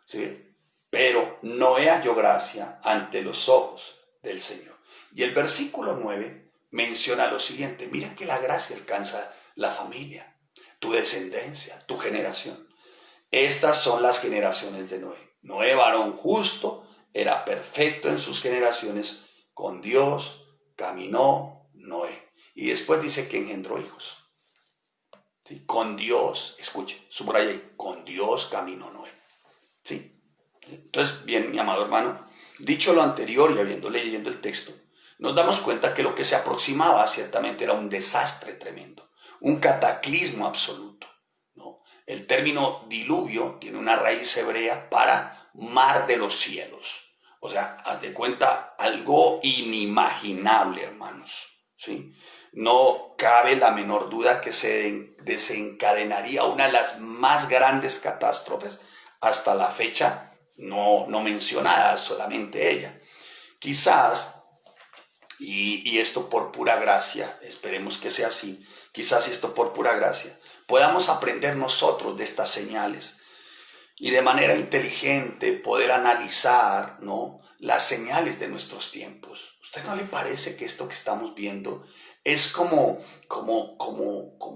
¿Sí? Pero Noé halló gracia ante los ojos del Señor. Y el versículo 9 menciona lo siguiente. Mira que la gracia alcanza la familia, tu descendencia, tu generación. Estas son las generaciones de Noé. Noé, varón justo, era perfecto en sus generaciones. Con Dios caminó Noé. Y después dice que engendró hijos. ¿Sí? Con Dios, escuche, subraya ahí, con Dios caminó Noé. ¿Sí? Entonces, bien, mi amado hermano, dicho lo anterior y habiendo leyendo el texto, nos damos cuenta que lo que se aproximaba ciertamente era un desastre tremendo, un cataclismo absoluto, ¿no? El término diluvio tiene una raíz hebrea para mar de los cielos. O sea, haz de cuenta algo inimaginable, hermanos, ¿sí? No cabe la menor duda que se desencadenaría una de las más grandes catástrofes hasta la fecha no mencionada solamente ella. Quizás, y esto por pura gracia, esperemos que sea así, quizás esto por pura gracia, podamos aprender nosotros de estas señales y de manera inteligente poder analizar, ¿no?, las señales de nuestros tiempos. ¿Usted no le parece que esto que estamos viendo es como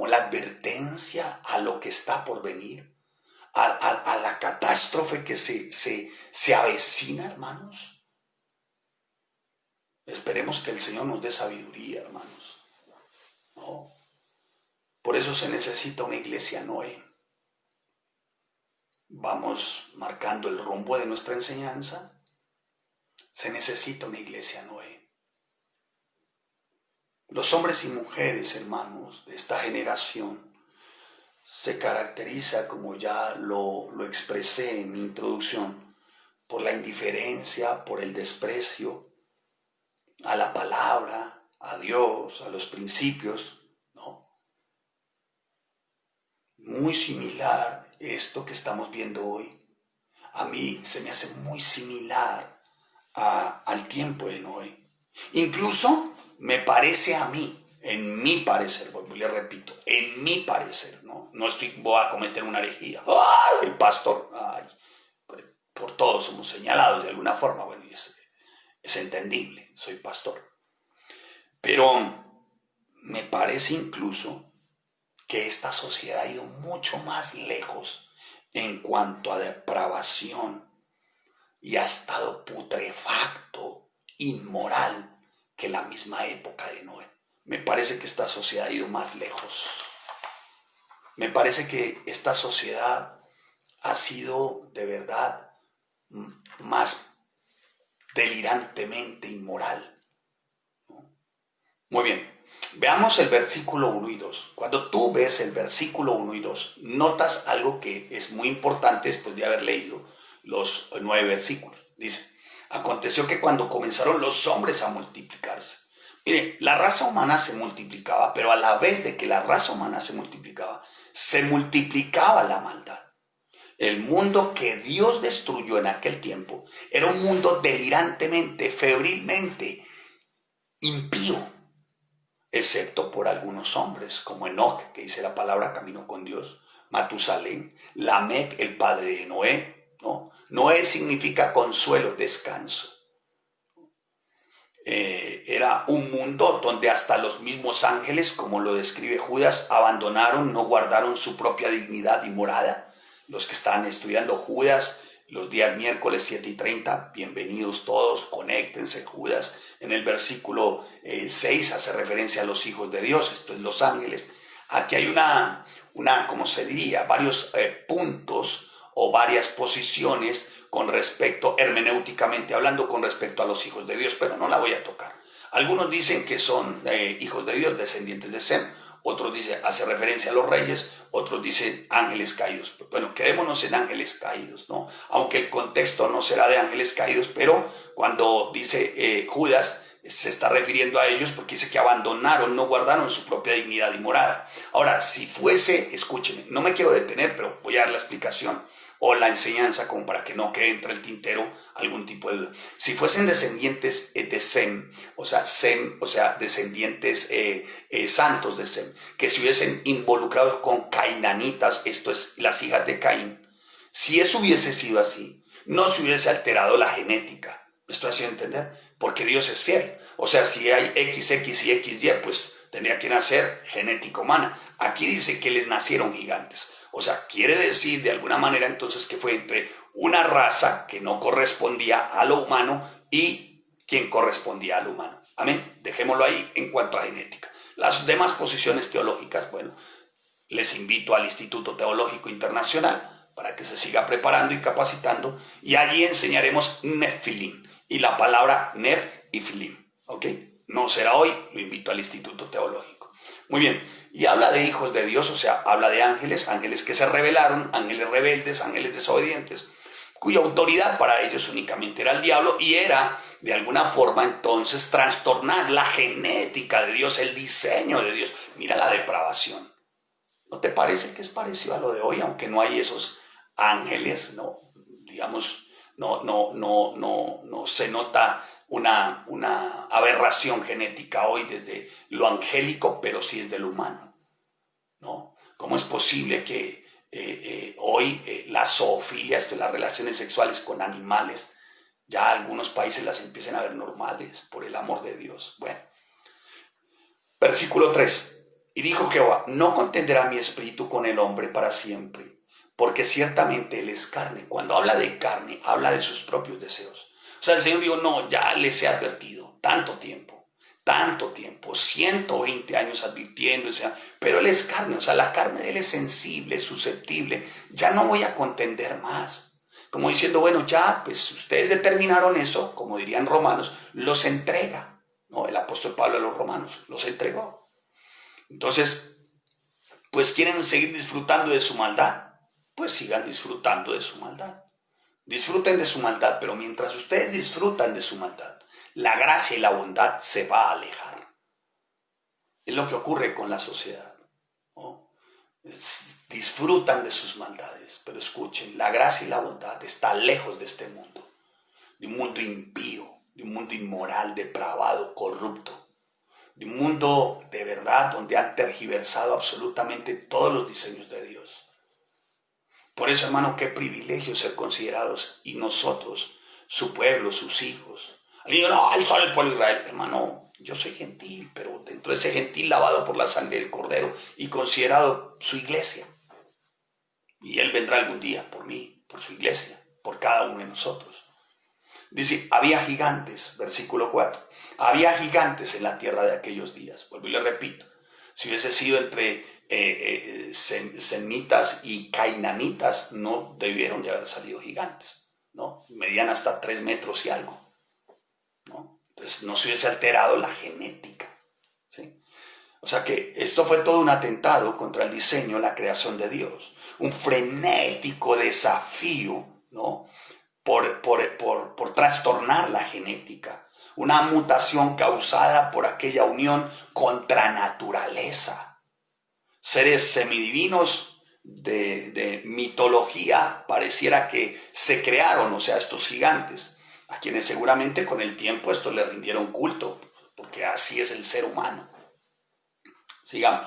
la advertencia a lo que está por venir? A la catástrofe que se avecina, hermanos. Esperemos que el Señor nos dé sabiduría, hermanos, ¿no? Por eso se necesita una iglesia Noé. Vamos marcando el rumbo de nuestra enseñanza. Se necesita una iglesia Noé. Los hombres y mujeres, hermanos, de esta generación se caracteriza, como ya lo expresé en mi introducción, por la indiferencia, por el desprecio a la palabra, a Dios, a los principios, ¿no? Muy similar esto que estamos viendo hoy. A mí se me hace muy similar al tiempo de Noé. Incluso me parece a mí, en mi parecer, le repito, en mi parecer, ¿no? Voy a cometer una herejía. ¡Ay, el pastor! ¡Ay! Por todos somos señalados de alguna forma. Bueno, es entendible, soy pastor. Pero me parece incluso que esta sociedad ha ido mucho más lejos en cuanto a depravación y ha estado putrefacto, inmoral, que la misma época de Noé. Me parece que esta sociedad ha ido más lejos. Me parece que esta sociedad ha sido de verdad más delirantemente inmoral, ¿no? Muy bien, veamos el versículo 1 y 2. Cuando tú ves el versículo 1 y 2, notas algo que es muy importante después de haber leído los 9 versículos. Dice: aconteció que cuando comenzaron los hombres a multiplicarse. Mire, la raza humana se multiplicaba, pero a la vez de que la raza humana se multiplicaba la maldad. El mundo que Dios destruyó en aquel tiempo era un mundo delirantemente, febrilmente impío, excepto por algunos hombres, como Enoc, que dice la palabra caminó con Dios, Matusalén, Lamec, el padre de Noé, ¿no? Noé significa consuelo, descanso. Era un mundo donde hasta los mismos ángeles, como lo describe Judas, abandonaron, no guardaron su propia dignidad y morada. Los que están estudiando Judas los días miércoles 7:30, bienvenidos todos, conéctense. Judas en el versículo 6 hace referencia a los hijos de Dios, esto es los ángeles. Aquí hay ¿cómo se diría? Varios puntos o varias posiciones con respecto, hermenéuticamente hablando, con respecto a los hijos de Dios, pero no la voy a tocar. Algunos dicen que son hijos de Dios, descendientes de Sem. Otros dicen, hace referencia a los reyes. Otros dicen ángeles caídos. Bueno, quedémonos en ángeles caídos, ¿no? Aunque el contexto no será de ángeles caídos, pero cuando dice Judas, se está refiriendo a ellos porque dice que abandonaron, no guardaron su propia dignidad y morada. Ahora, si fuese, escúcheme, no me quiero detener, pero voy a dar la explicación o la enseñanza como para que no quede entre el tintero algún tipo de duda. Si fuesen descendientes de Sem, o sea, descendientes santos de Sem, que se hubiesen involucrado con cainanitas, esto es, las hijas de Caín, si eso hubiese sido así, no se hubiese alterado la genética. ¿Me estoy haciendo entender? Porque Dios es fiel. O sea, si hay XX y XY, pues tendría que nacer genética humana. Aquí dice que les nacieron gigantes. O sea, quiere decir de alguna manera entonces que fue entre una raza que no correspondía a lo humano y quien correspondía a lo humano. Amén. Dejémoslo ahí en cuanto a genética. Las demás posiciones teológicas, bueno, les invito al Instituto Teológico Internacional para que se siga preparando y capacitando, y allí enseñaremos Nefilim y la palabra Nef y Filim. ¿Ok? No será hoy, lo invito al Instituto Teológico. Muy bien, y habla de hijos de Dios, o sea, habla de ángeles, ángeles que se rebelaron, ángeles rebeldes, ángeles desobedientes, cuya autoridad para ellos únicamente era el diablo, y era de alguna forma entonces trastornar la genética de Dios, el diseño de Dios. Mira la depravación. ¿No te parece que es parecido a lo de hoy, aunque no hay esos ángeles, no, digamos, no se nota una aberración genética hoy desde lo angélico, pero sí es de lo humano, ¿no? ¿Cómo es posible que hoy las zoofilias, que las relaciones sexuales con animales, ya algunos países las empiecen a ver normales, por el amor de Dios? Bueno, versículo 3. Y dijo Jehová, no contenderá mi espíritu con el hombre para siempre, porque ciertamente él es carne. Cuando habla de carne, habla de sus propios deseos. O sea, el Señor dijo, no, ya les he advertido, tanto tiempo, 120 años advirtiendo, o sea, pero él es carne, o sea, la carne de él es sensible, susceptible, ya no voy a contender más. Como diciendo, bueno, ya, pues ustedes determinaron eso, como dirían romanos, los entrega, ¿no? El apóstol Pablo a los romanos los entregó. Entonces, pues quieren seguir disfrutando de su maldad, pues sigan disfrutando de su maldad. Disfruten de su maldad, pero mientras ustedes disfrutan de su maldad, la gracia y la bondad se va a alejar. Es lo que ocurre con la sociedad, ¿no? Disfrutan de sus maldades, pero escuchen, la gracia y la bondad está lejos de este mundo, de un mundo impío, de un mundo inmoral, depravado, corrupto. De un mundo de verdad donde han tergiversado absolutamente todos los diseños de Dios. Por eso, hermano, qué privilegio ser considerados, y nosotros, su pueblo, sus hijos. Alguien dice, no, él solo el pueblo de Israel. Hermano, yo soy gentil, pero dentro de ese gentil lavado por la sangre del Cordero y considerado su iglesia. Y él vendrá algún día por mí, por su iglesia, por cada uno de nosotros. Dice, había gigantes, versículo 4. Había gigantes en la tierra de aquellos días. Vuelvo y le repito. Si hubiese sido entre semitas y cainanitas, no debieron de haber salido gigantes, ¿no? Medían hasta 3 metros y algo, ¿no? Entonces no se hubiese alterado la genética, ¿sí? O sea que esto fue todo un atentado contra el diseño, la creación de Dios. Un frenético desafío, ¿no? Por trastornar la genética. Una mutación causada por aquella unión contra naturaleza. Seres semidivinos de mitología pareciera que se crearon, o sea, estos gigantes, a quienes seguramente con el tiempo esto le rindieron culto, porque así es el ser humano. Sigamos.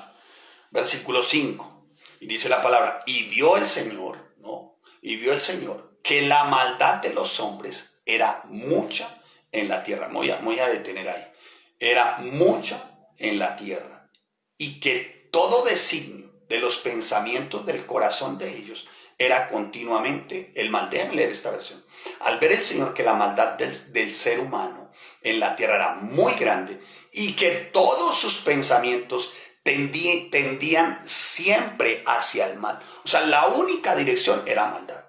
Versículo 5. Y dice la palabra, y vio el Señor, ¿no? Y vio el Señor que la maldad de los hombres era mucha en la tierra. Voy a detener ahí. Era mucha en la tierra. Y que todo designio de los pensamientos del corazón de ellos era continuamente el mal. Déjenme leer esta versión. Al ver el Señor que la maldad del ser humano en la tierra era muy grande y que todos sus pensamientos tendían siempre hacia el mal. O sea, la única dirección era maldad.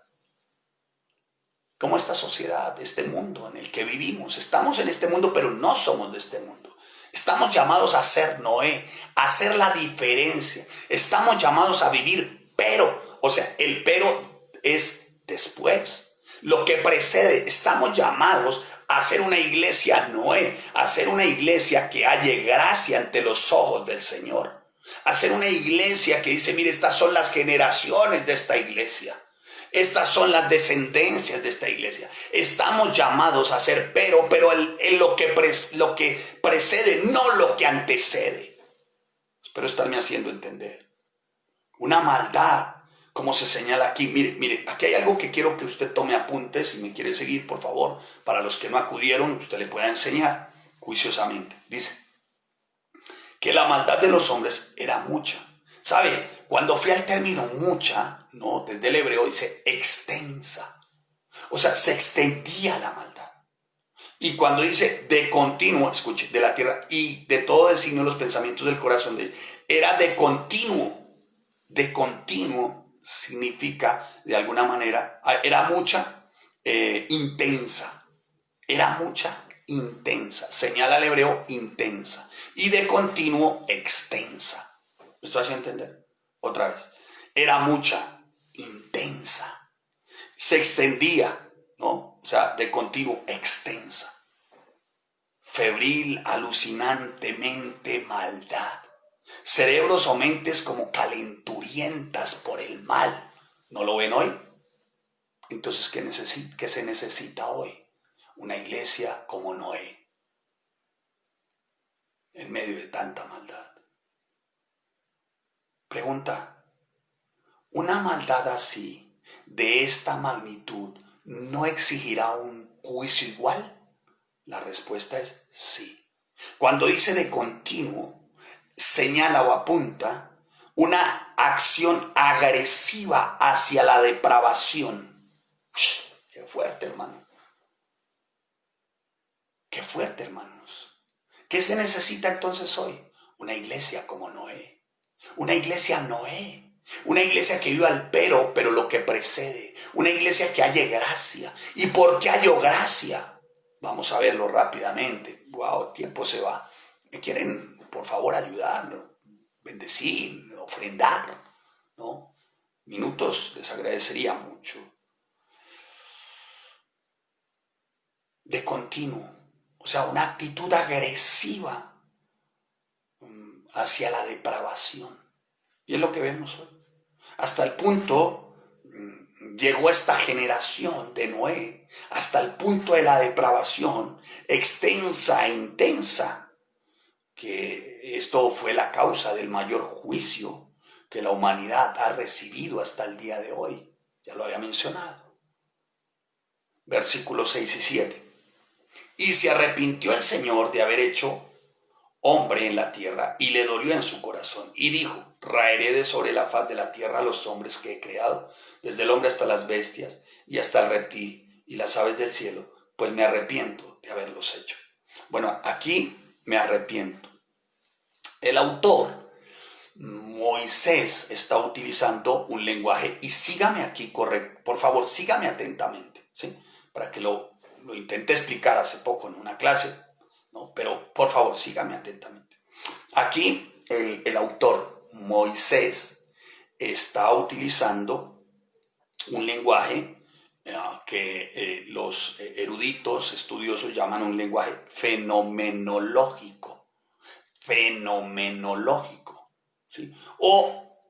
Como esta sociedad, este mundo en el que vivimos. Estamos en este mundo, pero no somos de este mundo. Estamos llamados a ser Noé, a hacer la diferencia. Estamos llamados a vivir, pero, o sea, el pero es después. Lo que precede, estamos llamados a hacer una iglesia Noé, a hacer una iglesia que halle gracia ante los ojos del Señor. Hacer una iglesia que dice, mire, estas son las generaciones de esta iglesia. Estas son las descendencias de esta iglesia. Estamos llamados a ser, pero lo que precede, no lo que antecede. Espero estarme haciendo entender. Una maldad, como se señala aquí. Mire, aquí hay algo que quiero que usted tome apuntes. Si me quiere seguir, por favor. Para los que no acudieron, usted le pueda enseñar juiciosamente. Dice que la maldad de los hombres era mucha. ¿Sabe? Cuando fui al término mucha, ¿no? Desde el hebreo dice extensa. O sea, se extendía la maldad. Y cuando dice de continuo, escuche, de la tierra y de todo designio los pensamientos del corazón de él, era de continuo. De continuo significa, de alguna manera, era mucha, intensa. Era mucha, intensa. Señala el hebreo intensa. Y de continuo, extensa. ¿Me estoy haciendo entender? Otra vez. Era mucha, intensa. Se extendía, ¿no? O sea, de continuo, extensa. Febril, alucinantemente maldad. Cerebros o mentes como calenturientas por el mal. ¿No lo ven hoy? Entonces, ¿qué se necesita hoy? Una iglesia como Noé, en medio de tanta maldad. Pregunta, ¿una maldad así, de esta magnitud, no exigirá un juicio igual? La respuesta es sí. Cuando dice de continuo, señala o apunta una acción agresiva hacia la depravación. Qué fuerte, hermano. Qué fuerte, hermanos. ¿Qué se necesita entonces hoy? Una iglesia como Noé. Una iglesia Noé. Una iglesia que viva al pero lo que precede. Una iglesia que haya gracia. ¿Y por qué haya gracia? Vamos a verlo rápidamente. Wow, el tiempo se va. ¿Me quieren, por favor, ayudar, bendecir, ofrendar? ¿No? Minutos les agradecería mucho. De continuo. O sea, una actitud agresiva hacia la depravación. Y es lo que vemos hoy. Hasta el punto llegó esta generación de Noé, hasta el punto de la depravación extensa e intensa, que esto fue la causa del mayor juicio que la humanidad ha recibido hasta el día de hoy. Ya lo había mencionado. Versículos 6 y 7. Y se arrepintió el Señor de haber hecho hombre en la tierra, y le dolió en su corazón, y dijo, raeré de sobre la faz de la tierra a los hombres que he creado, desde el hombre hasta las bestias, y hasta el reptil, y las aves del cielo, pues me arrepiento de haberlos hecho. Bueno, aquí me arrepiento. El autor, Moisés, está utilizando un lenguaje, y sígame aquí, por favor, sígame atentamente, ¿sí? Para que lo intenté explicar hace poco en una clase, ¿no? Pero por favor, sígame atentamente. Aquí el autor, Moisés, está utilizando un lenguaje que los eruditos estudiosos llaman un lenguaje fenomenológico. Fenomenológico, ¿sí? O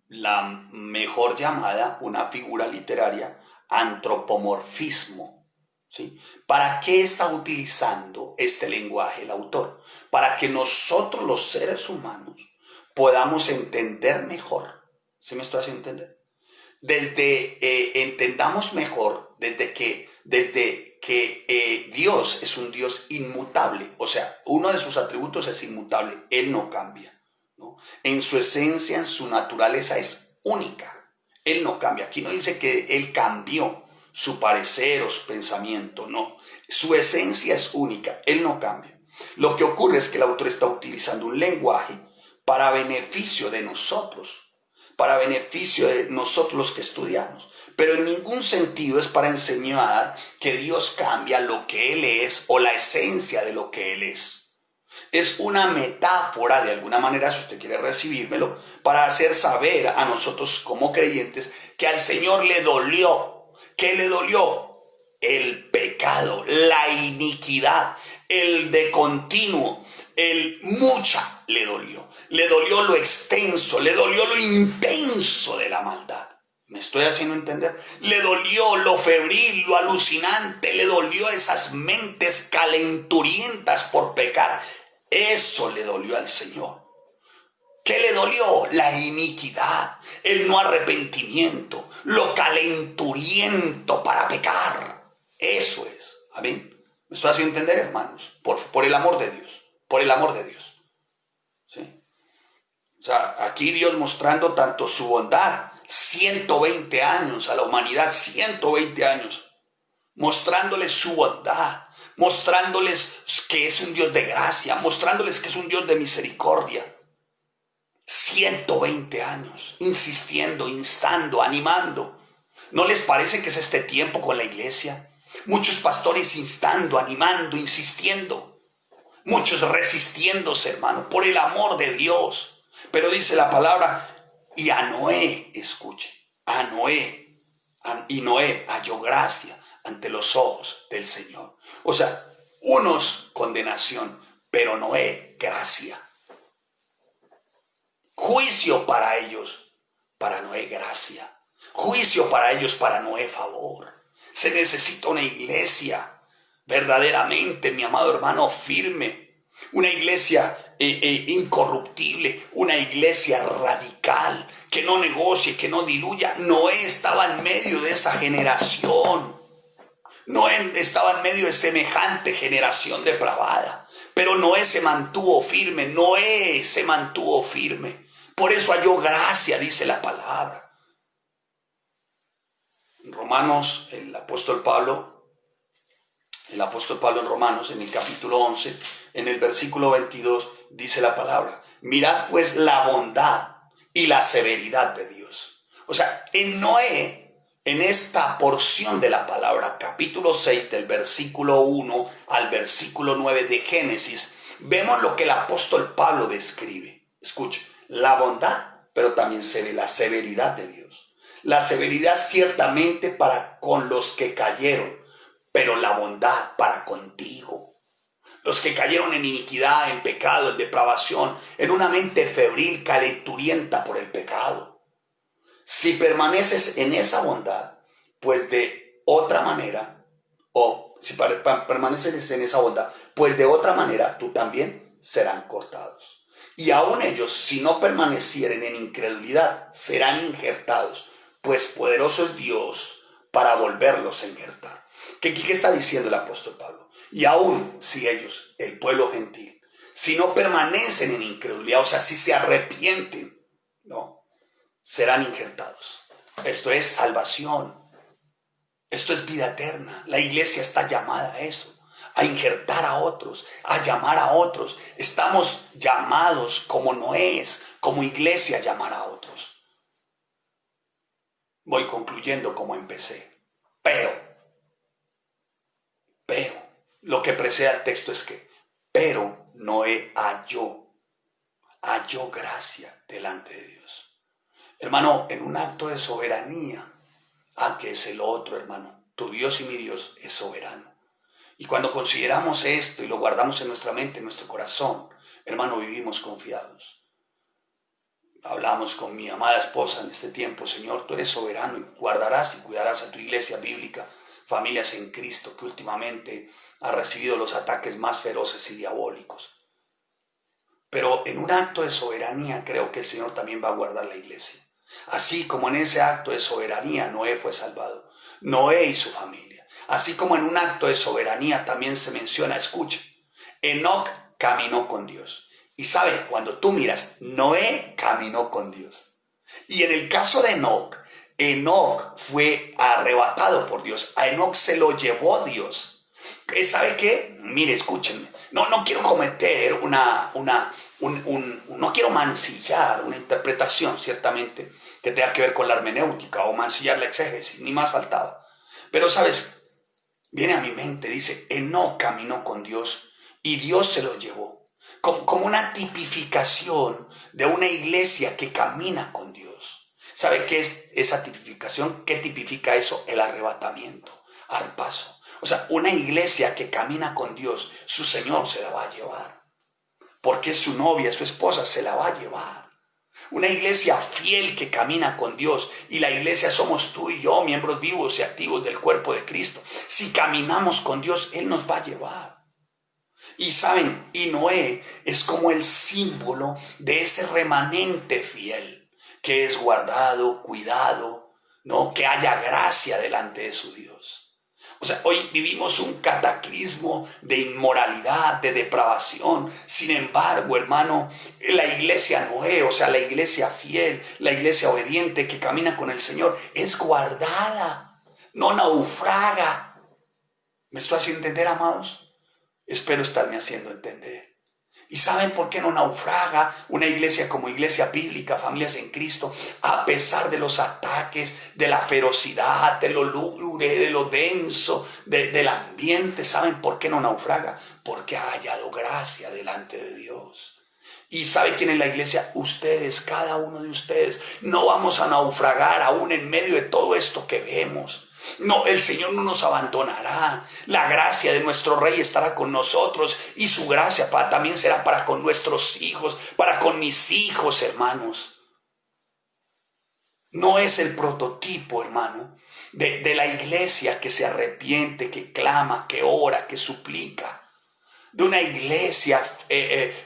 la mejor llamada, una figura literaria, antropomorfismo. ¿Sí? ¿Para qué está utilizando este lenguaje el autor? Para que nosotros los seres humanos podamos entender mejor. ¿Sí me estoy haciendo entender? Entendamos mejor desde que Dios es un Dios inmutable. O sea, uno de sus atributos es inmutable. Él no cambia, ¿no? En su esencia, en su naturaleza es única. Él no cambia. Aquí no dice que Él cambió su parecer o su pensamiento, no. Su esencia es única, Él no cambia. Lo que ocurre es que el autor está utilizando un lenguaje para beneficio de nosotros los que estudiamos. Pero en ningún sentido es para enseñar que Dios cambia lo que Él es o la esencia de lo que Él es. Es una metáfora, de alguna manera, si usted quiere recibírmelo, para hacer saber a nosotros como creyentes que al Señor le dolió. ¿Qué le dolió? El pecado, la iniquidad, el de continuo, el mucha le dolió. Le dolió lo extenso, le dolió lo intenso de la maldad. ¿Me estoy haciendo entender? Le dolió lo febril, lo alucinante, le dolió esas mentes calenturientas por pecar. Eso le dolió al Señor. ¿Qué le dolió? La iniquidad, el no arrepentimiento, lo calenturiento para pecar. Eso es. Amén. ¿Me estoy haciendo entender, hermanos? Por el amor de Dios. Por el amor de Dios. ¿Sí? O sea, aquí Dios mostrando tanto su bondad, 120 años a la humanidad, 120 años, mostrándoles su bondad, mostrándoles que es un Dios de gracia, mostrándoles que es un Dios de misericordia. 120 años, insistiendo, instando, animando. ¿No les parece que es este tiempo con la iglesia? Muchos pastores instando, animando, insistiendo. Muchos resistiéndose, hermano, por el amor de Dios. Pero dice la palabra, y a Noé, escuche, a Noé, y Noé halló gracia ante los ojos del Señor. O sea, unos condenación, pero Noé gracia. Juicio para ellos, para Noé gracia. Juicio para ellos, para Noé, favor. Se necesita una iglesia verdaderamente, mi amado hermano, firme. Una iglesia incorruptible, una iglesia radical, que no negocie, que no diluya. Noé estaba en medio de esa generación. Noé estaba en medio de semejante generación depravada. Pero Noé se mantuvo firme, Noé se mantuvo firme. Por eso halló gracia, dice la palabra. En Romanos, el apóstol Pablo en Romanos, en el capítulo 11, en el versículo 22, dice la palabra: mirad pues la bondad y la severidad de Dios. O sea, en Noé, en esta porción de la palabra, capítulo 6, del versículo 1 al versículo 9 de Génesis, vemos lo que el apóstol Pablo describe. Escucha, la bondad, pero también se ve la severidad de Dios. La severidad ciertamente para con los que cayeron, pero la bondad para contigo. Los que cayeron en iniquidad, en pecado, en depravación, en una mente febril, calenturienta por el pecado. Si permaneces en esa bondad, pues de otra manera, permaneces en esa bondad, pues de otra manera tú también serán cortados. Y aun ellos, si no permanecieren en incredulidad, serán injertados, pues poderoso es Dios para volverlos a injertar. ¿Qué está diciendo el apóstol Pablo? Y aún si ellos, el pueblo gentil, si no permanecen en incredulidad, o sea, si se arrepienten, no, serán injertados. Esto es salvación. Esto es vida eterna. La iglesia está llamada a eso, a injertar a otros, a llamar a otros. Estamos llamados como Noé, como iglesia, a llamar a otros. Voy concluyendo como empecé. Pero, lo que precede al texto es que, pero Noé halló gracia delante de Dios. Hermano, en un acto de soberanía, que es el otro, hermano, tu Dios y mi Dios es soberano. Y cuando consideramos esto y lo guardamos en nuestra mente, en nuestro corazón, hermano, vivimos confiados. Hablamos con mi amada esposa en este tiempo: Señor, tú eres soberano y guardarás y cuidarás a tu iglesia bíblica, Familias en Cristo, que últimamente ha recibido los ataques más feroces y diabólicos. Pero en un acto de soberanía creo que el Señor también va a guardar la iglesia. Así como en ese acto de soberanía Noé fue salvado, Noé y su familia. Así como en un acto de soberanía también se menciona, escucha, Enoc caminó con Dios. Y sabe, cuando tú miras, Noé caminó con Dios. Y en el caso de Enoc fue arrebatado por Dios. A Enoc se lo llevó Dios. ¿Sabe qué? Mire, escúchenme. No quiero cometer no quiero mancillar una interpretación, ciertamente, que tenga que ver con la hermenéutica o mancillar la exégesis, ni más faltaba. Pero, ¿sabes? Viene a mi mente, dice, Enoc caminó con Dios y Dios se lo llevó. Como una tipificación de una iglesia que camina con Dios. ¿Sabe qué es esa tipificación? ¿Qué tipifica eso? El arrebatamiento, arpazo. O sea, una iglesia que camina con Dios, su Señor se la va a llevar. Porque es su novia, su esposa, se la va a llevar. Una iglesia fiel que camina con Dios, y la iglesia somos tú y yo, miembros vivos y activos del cuerpo de Cristo. Si caminamos con Dios, Él nos va a llevar. Y saben, y Noé es como el símbolo de ese remanente fiel que es guardado, cuidado, ¿no? Que haya gracia delante de su Dios. O sea, hoy vivimos un cataclismo de inmoralidad, de depravación. Sin embargo, hermano, la iglesia Noé, o sea, la iglesia fiel, la iglesia obediente que camina con el Señor, es guardada, no naufraga. ¿Me estoy haciendo entender, amados? Espero estarme haciendo entender. ¿Y saben por qué no naufraga una iglesia como Iglesia Bíblica, Familias en Cristo, a pesar de los ataques, de la ferocidad, de lo lúgubre, de lo denso, del ambiente? ¿Saben por qué no naufraga? Porque ha hallado gracia delante de Dios. ¿Y sabe quién es la iglesia? Ustedes, cada uno de ustedes. No vamos a naufragar aún en medio de todo esto que vemos. No, el Señor no nos abandonará. La gracia de nuestro Rey estará con nosotros, y su gracia también será para con nuestros hijos, para con mis hijos, hermanos. No es el prototipo, hermano, de la iglesia que se arrepiente, que clama, que ora, que suplica. De una iglesia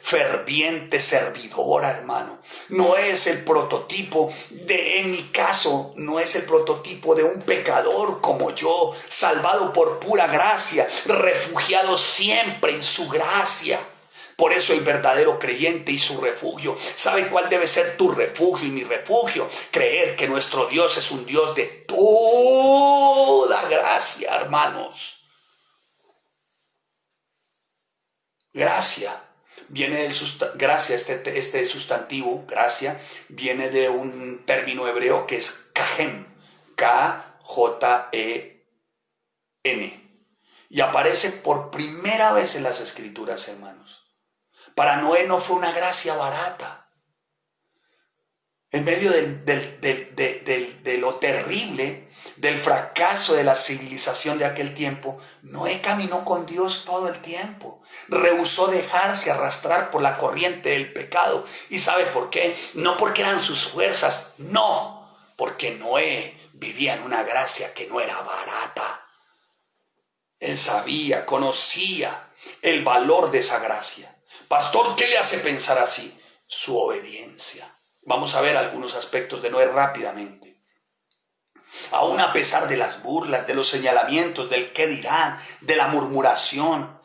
ferviente, servidora, hermano. No es el prototipo en mi caso, no es el prototipo de un pecador como yo, salvado por pura gracia, refugiado siempre en su gracia. Por eso el verdadero creyente y su refugio. ¿Sabe cuál debe ser tu refugio y mi refugio? Creer que nuestro Dios es un Dios de toda gracia, hermanos. Gracia viene del gracia, este sustantivo, gracia, viene de un término hebreo que es kajem, K-J-E-N, y aparece por primera vez en las Escrituras, hermanos. Para Noé no fue una gracia barata. En medio de lo terrible, del fracaso de la civilización de aquel tiempo, Noé caminó con Dios todo el tiempo. Rehusó dejarse arrastrar por la corriente del pecado. ¿Y sabe por qué? No porque eran sus fuerzas, no, porque Noé vivía en una gracia que no era barata. Él sabía, conocía el valor de esa gracia. Pastor, ¿qué le hace pensar así? Su obediencia. Vamos a ver algunos aspectos de Noé rápidamente. Aún a pesar de las burlas, de los señalamientos, del qué dirán, de la murmuración,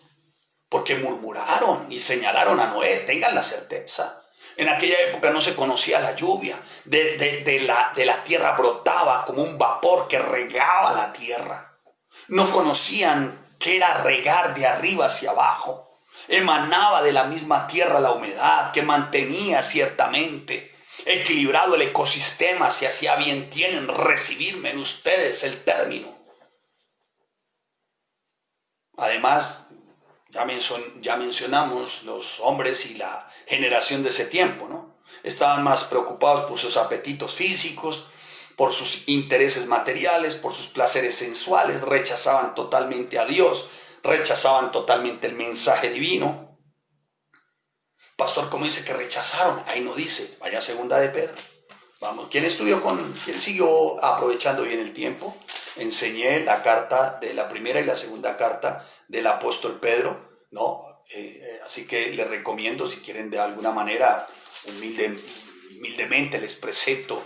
porque murmuraron y señalaron a Noé, tengan la certeza. En aquella época no se conocía la lluvia, de la tierra brotaba como un vapor que regaba la tierra. No conocían qué era regar de arriba hacia abajo. Emanaba de la misma tierra la humedad que mantenía ciertamente equilibrado el ecosistema, si así a bien tienen recibirme en ustedes el término. Además, ya mencionamos los hombres y la generación de ese tiempo, ¿no? Estaban más preocupados por sus apetitos físicos, por sus intereses materiales, por sus placeres sensuales, rechazaban totalmente a Dios, rechazaban totalmente el mensaje divino. Pastor, ¿cómo dice que rechazaron? Ahí no dice, vaya a segunda de Pedro. Vamos, ¿quién siguió aprovechando bien el tiempo? Enseñé la carta de la primera y la segunda carta del apóstol Pedro, ¿no? Así que les recomiendo, si quieren de alguna manera, humildemente les presento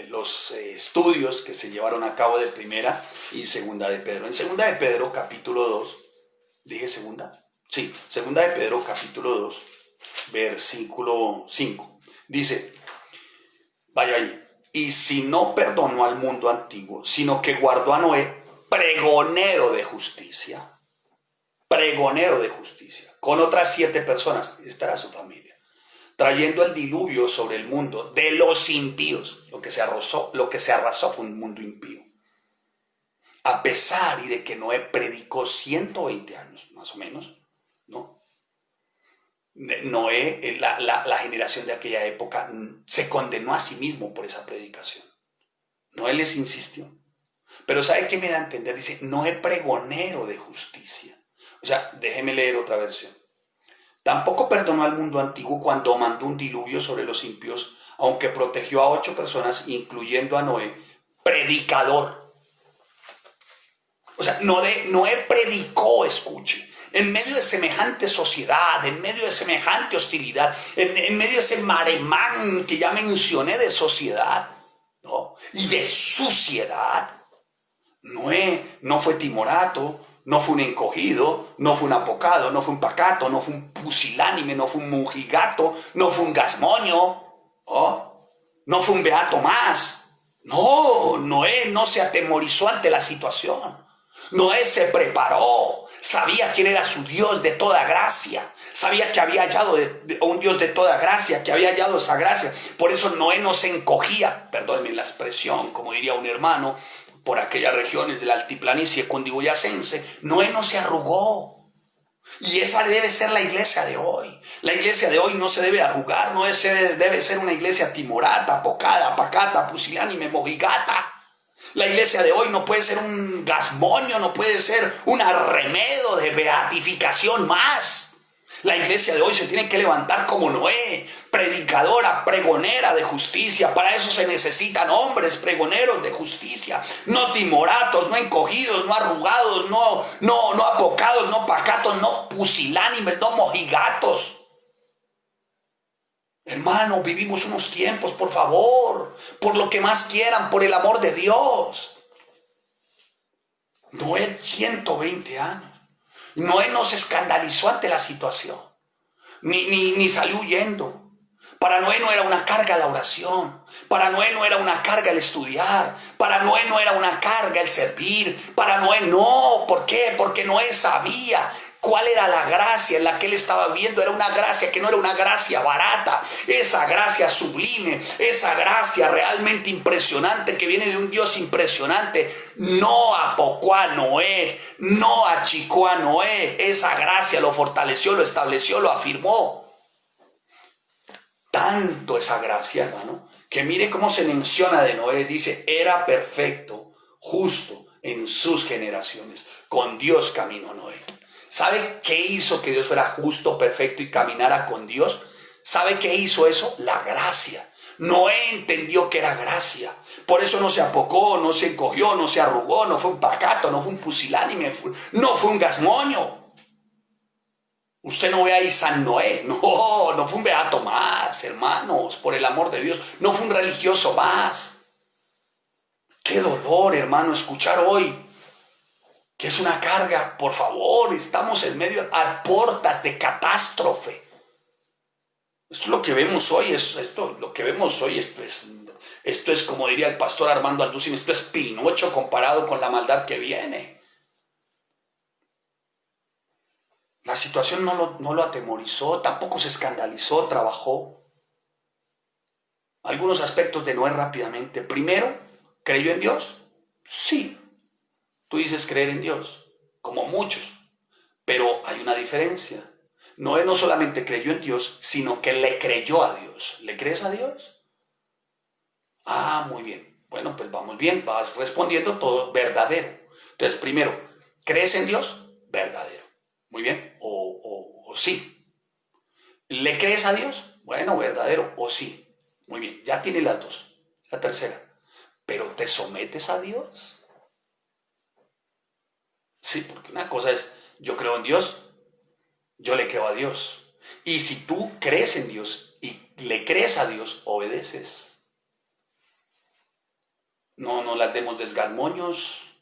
los estudios que se llevaron a cabo de primera y segunda de Pedro. En segunda de Pedro, capítulo 2, ¿dije segunda? Sí, segunda de Pedro, capítulo 2, versículo 5. Dice, vaya ahí, y si no perdonó al mundo antiguo, sino que guardó a Noé, pregonero de justicia, con otras 7 personas, estará su familia, trayendo el diluvio sobre el mundo de los impíos. Lo que se arrasó fue un mundo impío. A pesar y de que Noé predicó 120 años, más o menos, ¿no? Noé, la generación de aquella época, se condenó a sí mismo por esa predicación. Noé les insistió. Pero ¿sabe qué me da a entender? Dice, Noé pregonero de justicia. O sea, déjeme leer otra versión. Tampoco perdonó al mundo antiguo cuando mandó un diluvio sobre los impíos, aunque protegió a 8 personas, incluyendo a Noé, predicador. O sea, Noé predicó, escuche. En medio de semejante sociedad, en medio de semejante hostilidad, en medio de ese maremán que ya mencioné de sociedad, ¿no? Y de suciedad, Noé no fue timorato, no fue un encogido, no fue un apocado, no fue un pacato, no fue un pusilánime, no fue un mujigato, no fue un gasmoño, ¿no? No fue un beato más. No, Noé no se atemorizó ante la situación. Noé se preparó. Sabía quién era su Dios de toda gracia. Sabía que había hallado un Dios de toda gracia, que había hallado esa gracia. Por eso Noé no se encogía, perdónenme la expresión, como diría un hermano, por aquellas regiones de la altiplanicie cundiboyacense. Noé no se arrugó. Y esa debe ser la iglesia de hoy. La iglesia de hoy no se debe arrugar, no debe ser una iglesia timorata, pocada, pacata, pusilánime, mojigata. La iglesia de hoy no puede ser un gasmoño, no puede ser un arremedo de beatificación más. La iglesia de hoy se tiene que levantar como Noé, predicadora, pregonera de justicia. Para eso se necesitan hombres pregoneros de justicia, no timoratos, no encogidos, no arrugados, no apocados, no pacatos, no pusilánimes, no mojigatos. Hermano, vivimos unos tiempos, por favor, por lo que más quieran, por el amor de Dios. Noé, 120 años. Noé no se escandalizó ante la situación, ni salió huyendo. Para Noé no era una carga la oración. Para Noé no era una carga el estudiar. Para Noé no era una carga el servir. Para Noé no. ¿Por qué? Porque Noé sabía cuál era la gracia en la que él estaba viendo. Era una gracia que no era una gracia barata. Esa gracia sublime. Esa gracia realmente impresionante que viene de un Dios impresionante. No apocó a Noé. No achicó a Noé. Esa gracia lo fortaleció, lo estableció, lo afirmó. Tanto esa gracia, hermano, que mire cómo se menciona de Noé. Dice, era perfecto, justo en sus generaciones. Con Dios caminó Noé. ¿Sabe qué hizo que Dios fuera justo, perfecto y caminara con Dios? ¿Sabe qué hizo eso? La gracia. Noé entendió que era gracia. Por eso no se apocó, no se encogió, no se arrugó, no fue un pacato, no fue un pusilánime, no fue un gazmoño. Usted no ve ahí San Noé, no fue un beato más, hermanos, por el amor de Dios, no fue un religioso más. Qué dolor, hermano, escuchar hoy que es una carga. Por favor, estamos en medio, a puertas de catástrofe. Esto es lo que vemos hoy, esto es como diría el pastor Armando Alducin, esto es Pinocho comparado con la maldad que viene. La situación no lo atemorizó, tampoco se escandalizó, trabajó. Algunos aspectos de Noé rápidamente. Primero, ¿creyó en Dios? Sí. Tú dices creer en Dios, como muchos, pero hay una diferencia. Noé no solamente creyó en Dios, sino que le creyó a Dios. ¿Le crees a Dios? Ah, muy bien. Bueno, pues vamos bien, vas respondiendo todo verdadero. Entonces, primero, ¿crees en Dios? Verdadero. Muy bien, o sí. ¿Le crees a Dios? Bueno, verdadero o sí. Muy bien, ya tiene las dos. La tercera, ¿pero te sometes a Dios? Sí, porque una cosa es, yo creo en Dios, yo le creo a Dios. Y si tú crees en Dios y le crees a Dios, obedeces. No las demos de esgarmoños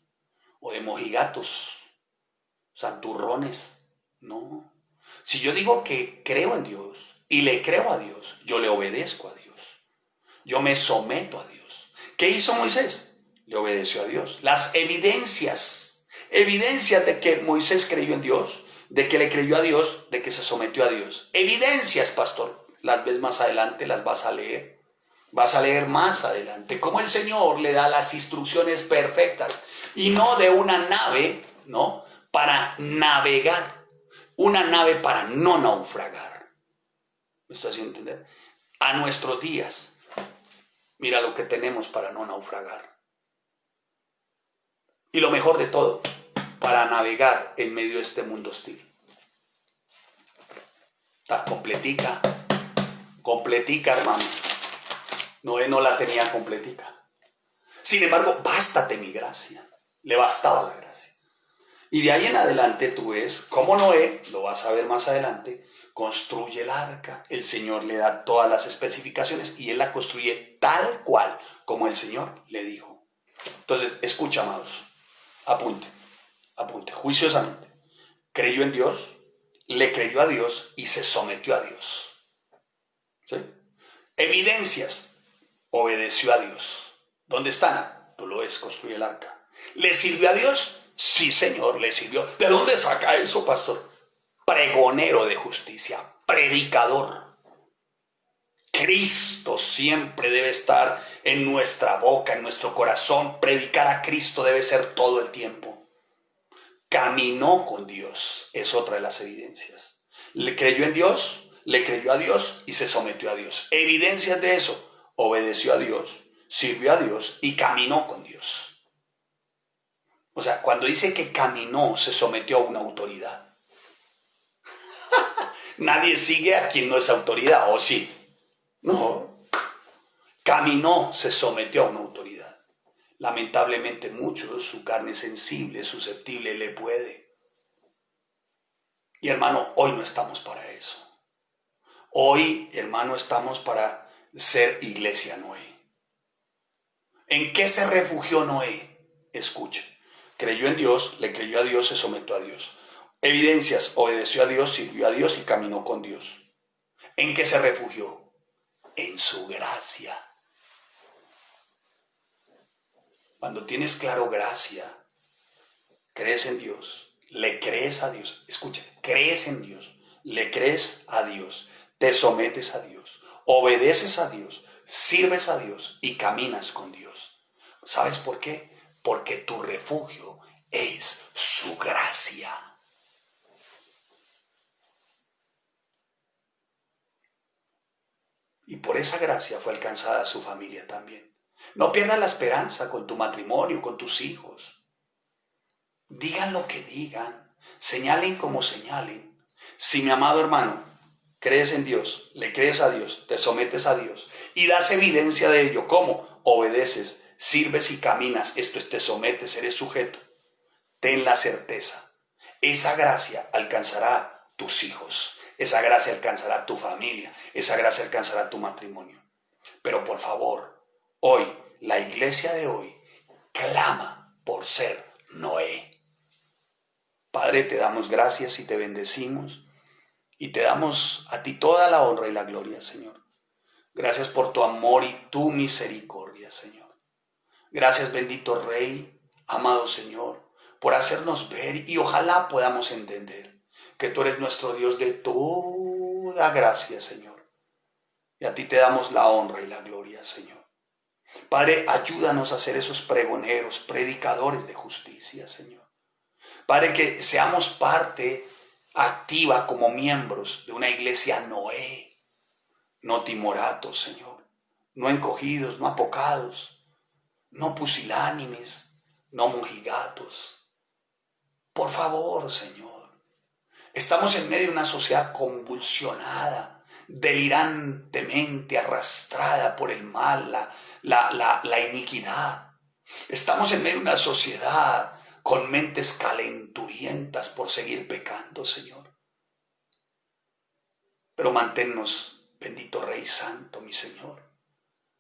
o de mojigatos, santurrones, no. Si yo digo que creo en Dios y le creo a Dios, yo le obedezco a Dios. Yo me someto a Dios. ¿Qué hizo Moisés? Le obedeció a Dios. Las evidencias de que Moisés creyó en Dios, de que le creyó a Dios, de que se sometió a Dios. Evidencias, pastor. Las ves más adelante, las vas a leer. Vas a leer más adelante cómo el Señor le da las instrucciones perfectas y no de una nave, ¿no? Para navegar, una nave para no naufragar. ¿Me estoy haciendo entender? A nuestros días, mira lo que tenemos para no naufragar. Y lo mejor de todo, para navegar en medio de este mundo hostil. Está completica, hermano. Noé no la tenía completica. Sin embargo, bástate mi gracia. Le bastaba la gracia. Y de ahí en adelante tú ves cómo Noé, lo vas a ver más adelante, construye el arca. El Señor le da todas las especificaciones y él la construye tal cual como el Señor le dijo. Entonces, escucha, amados. Apunte, juiciosamente. Creyó en Dios, le creyó a Dios y se sometió a Dios. ¿Sí? Evidencias. Obedeció a Dios. ¿Dónde están? Tú lo ves, construye el arca. ¿Le sirvió a Dios? Sí, Señor, le sirvió. ¿De dónde saca eso, pastor? Pregonero de justicia, predicador. Cristo siempre debe estar en nuestra boca, en nuestro corazón. Predicar a Cristo debe ser todo el tiempo. Caminó con Dios, es otra de las evidencias. Le creyó en Dios, le creyó a Dios y se sometió a Dios. Evidencias de eso. Obedeció a Dios, sirvió a Dios y caminó con Dios. O sea, cuando dice que caminó, se sometió a una autoridad. Nadie sigue a quien no es autoridad, ¿o sí? No. Caminó, se sometió a una autoridad. Lamentablemente muchos, su carne sensible, susceptible, le puede. Y hermano, hoy no estamos para eso. Hoy, hermano, estamos para ser iglesia Noé. ¿En qué se refugió Noé? Escuche. Creyó en Dios, le creyó a Dios, se sometió a Dios. Evidencias, obedeció a Dios, sirvió a Dios y caminó con Dios. ¿En qué se refugió? En su gracia. Cuando tienes claro gracia, crees en Dios, le crees a Dios. Escucha, crees en Dios, le crees a Dios, te sometes a Dios, obedeces a Dios, sirves a Dios y caminas con Dios. ¿Sabes por qué? Porque tu refugio es su gracia. Y por esa gracia fue alcanzada su familia también. No pierdas la esperanza con tu matrimonio, con tus hijos. Digan lo que digan, señalen como señalen. Si, mi amado hermano, crees en Dios, le crees a Dios, te sometes a Dios y das evidencia de ello, ¿cómo? Obedeces, sirves y caminas, esto es, te sometes, eres sujeto. Ten la certeza, esa gracia alcanzará tus hijos, esa gracia alcanzará tu familia, esa gracia alcanzará tu matrimonio. Pero por favor, hoy, la iglesia de hoy, clama por ser Noé. Padre, te damos gracias y te bendecimos y te damos a ti toda la honra y la gloria, Señor. Gracias por tu amor y tu misericordia, Señor. Gracias, bendito Rey, amado Señor, por hacernos ver y ojalá podamos entender que tú eres nuestro Dios de toda gracia, Señor. Y a ti te damos la honra y la gloria, Señor. Padre, ayúdanos a ser esos pregoneros, predicadores de justicia, Señor. Padre, que seamos parte activa como miembros de una iglesia Noé, no timoratos, Señor, no encogidos, no apocados, no pusilánimes, no mojigatos. Por favor, Señor, estamos en medio de una sociedad convulsionada, delirantemente arrastrada por el mal, la iniquidad. Estamos en medio de una sociedad con mentes calenturientas por seguir pecando, Señor. Pero manténnos, bendito Rey Santo, mi Señor,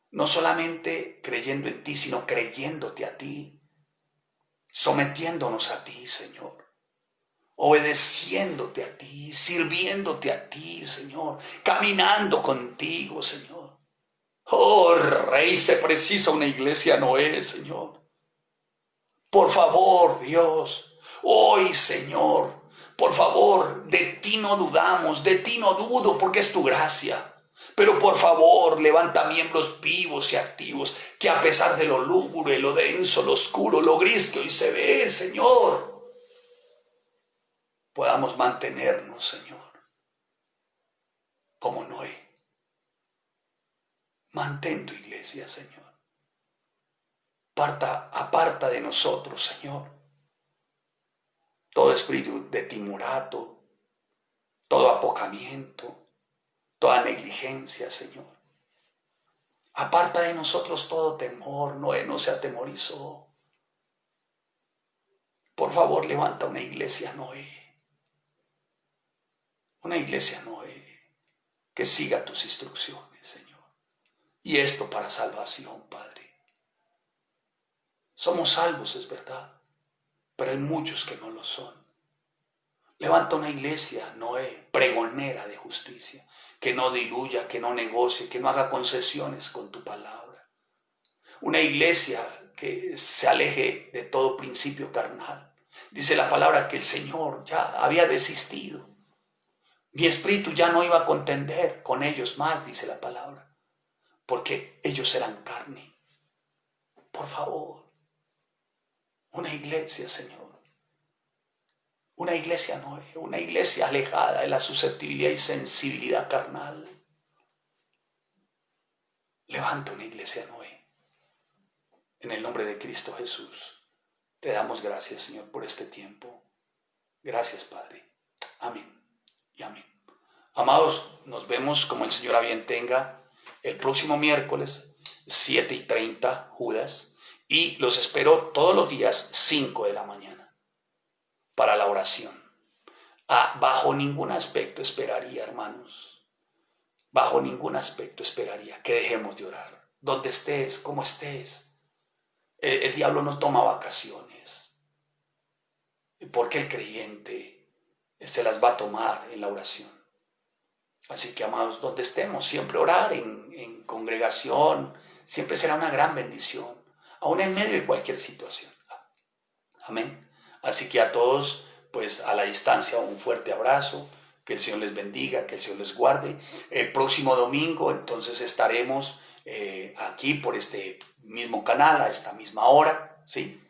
no solamente creyendo en ti, sino creyéndote a ti, sometiéndonos a ti, Señor, obedeciéndote a ti, sirviéndote a ti, Señor, caminando contigo, Señor. Oh, Rey, se precisa una iglesia Noé, Señor. Por favor, Dios, hoy, Señor, por favor, de ti no dudamos, de ti no dudo porque es tu gracia. Pero por favor, levanta miembros vivos y activos que a pesar de lo lúgubre, lo denso, lo oscuro, lo gris que hoy se ve, Señor, podamos mantenernos, Señor, como Noé. Mantén tu iglesia, Señor. Aparta de nosotros, Señor, todo espíritu de timorato, todo apocamiento, toda negligencia, Señor. Aparta de nosotros todo temor. Noé no se atemorizó. Por favor, levanta una iglesia Noé. Una iglesia Noé que siga tus instrucciones, Señor. Y esto para salvación, Padre. Somos salvos, es verdad, pero hay muchos que no lo son. Levanta una iglesia Noé, pregonera de justicia, que no diluya, que no negocie, que no haga concesiones con tu palabra. Una iglesia que se aleje de todo principio carnal. Dice la palabra que el Señor ya había desistido. Mi espíritu ya no iba a contender con ellos más, dice la palabra, porque ellos eran carne. Por favor, una iglesia, Señor. Una iglesia Noé, una iglesia alejada de la susceptibilidad y sensibilidad carnal. Levanta una iglesia Noé. En el nombre de Cristo Jesús, te damos gracias, Señor, por este tiempo. Gracias, Padre. Amén y amén. Amados, nos vemos como el Señor a bien tenga el próximo miércoles, 7:30, Judas, y los espero todos los días, 5 de la mañana, para la oración. Bajo ningún aspecto esperaría, hermanos, bajo ningún aspecto esperaría que dejemos de orar. Donde estés, como estés, el diablo no toma vacaciones, porque el creyente se las va a tomar en la oración. Así que, amados, donde estemos, siempre orar en congregación, siempre será una gran bendición, aún en medio de cualquier situación. Amén. Así que a todos, pues a la distancia, un fuerte abrazo, que el Señor les bendiga, que el Señor les guarde. El próximo domingo, entonces, estaremos aquí por este mismo canal, a esta misma hora, ¿sí?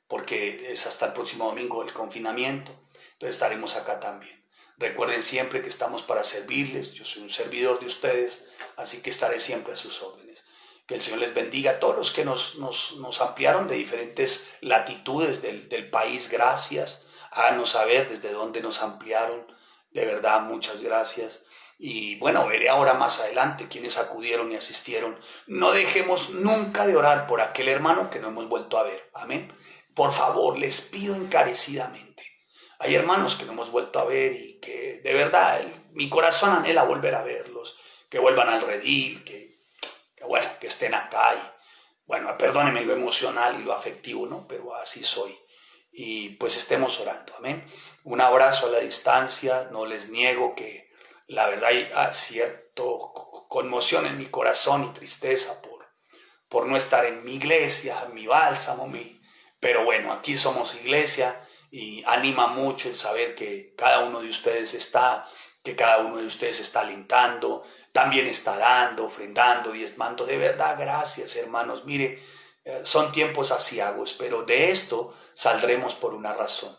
Porque es hasta el próximo domingo el confinamiento, entonces estaremos acá también. Recuerden siempre que estamos para servirles, yo soy un servidor de ustedes, así que estaré siempre a sus órdenes. Que el Señor les bendiga a todos los que nos ampliaron de diferentes latitudes del país, gracias. Háganos saber desde dónde nos ampliaron, de verdad, muchas gracias. Y bueno, veré ahora más adelante quienes acudieron y asistieron. No dejemos nunca de orar por aquel hermano que no hemos vuelto a ver, amén. Por favor, les pido encarecidamente. Hay hermanos que no hemos vuelto a ver y que de verdad mi corazón anhela volver a verlos, que vuelvan al redil, que bueno, que estén acá y bueno, perdónenme lo emocional y lo afectivo, ¿no? Pero así soy. Y pues estemos orando, amén. Un abrazo a la distancia, no les niego que la verdad hay cierto conmoción en mi corazón y tristeza por no estar en mi iglesia, mi bálsamo, pero bueno, aquí somos iglesia y anima mucho el saber que cada uno de ustedes está, que cada uno de ustedes está alentando, también está dando, ofrendando, diezmando. De verdad, gracias, hermanos. Mire, son tiempos aciagos, pero de esto saldremos por una razón,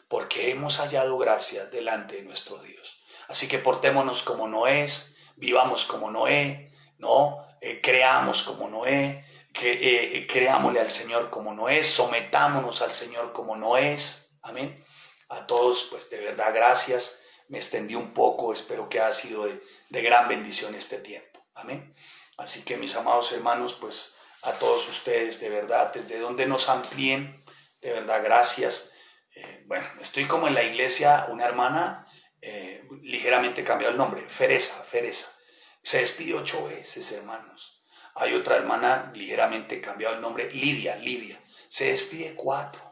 porque hemos hallado gracia delante de nuestro Dios. Así que portémonos como Noé, vivamos como Noé, ¿no? Creamos como Noé, creámosle al Señor como Noé, sometámonos al Señor como Noé. Amén. A todos, pues de verdad, gracias. Me extendí un poco, espero que haya sido de gran bendición este tiempo. Amén. Así que mis amados hermanos, pues a todos ustedes, de verdad, desde donde nos amplíen, de verdad, gracias. Bueno, estoy como en la iglesia, una hermana, ligeramente cambiado el nombre, Feresa. Se despide 8 veces, hermanos. Hay otra hermana, ligeramente cambiado el nombre, Lidia. Se despide 4.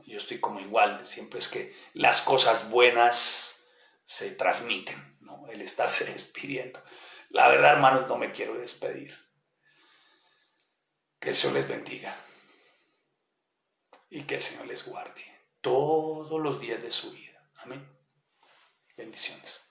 Yo estoy como igual, siempre es que las cosas buenas se transmiten, ¿no? El estarse despidiendo. La verdad, hermanos, no me quiero despedir. Que el Señor les bendiga y que el Señor les guarde todos los días de su vida. Amén. Bendiciones.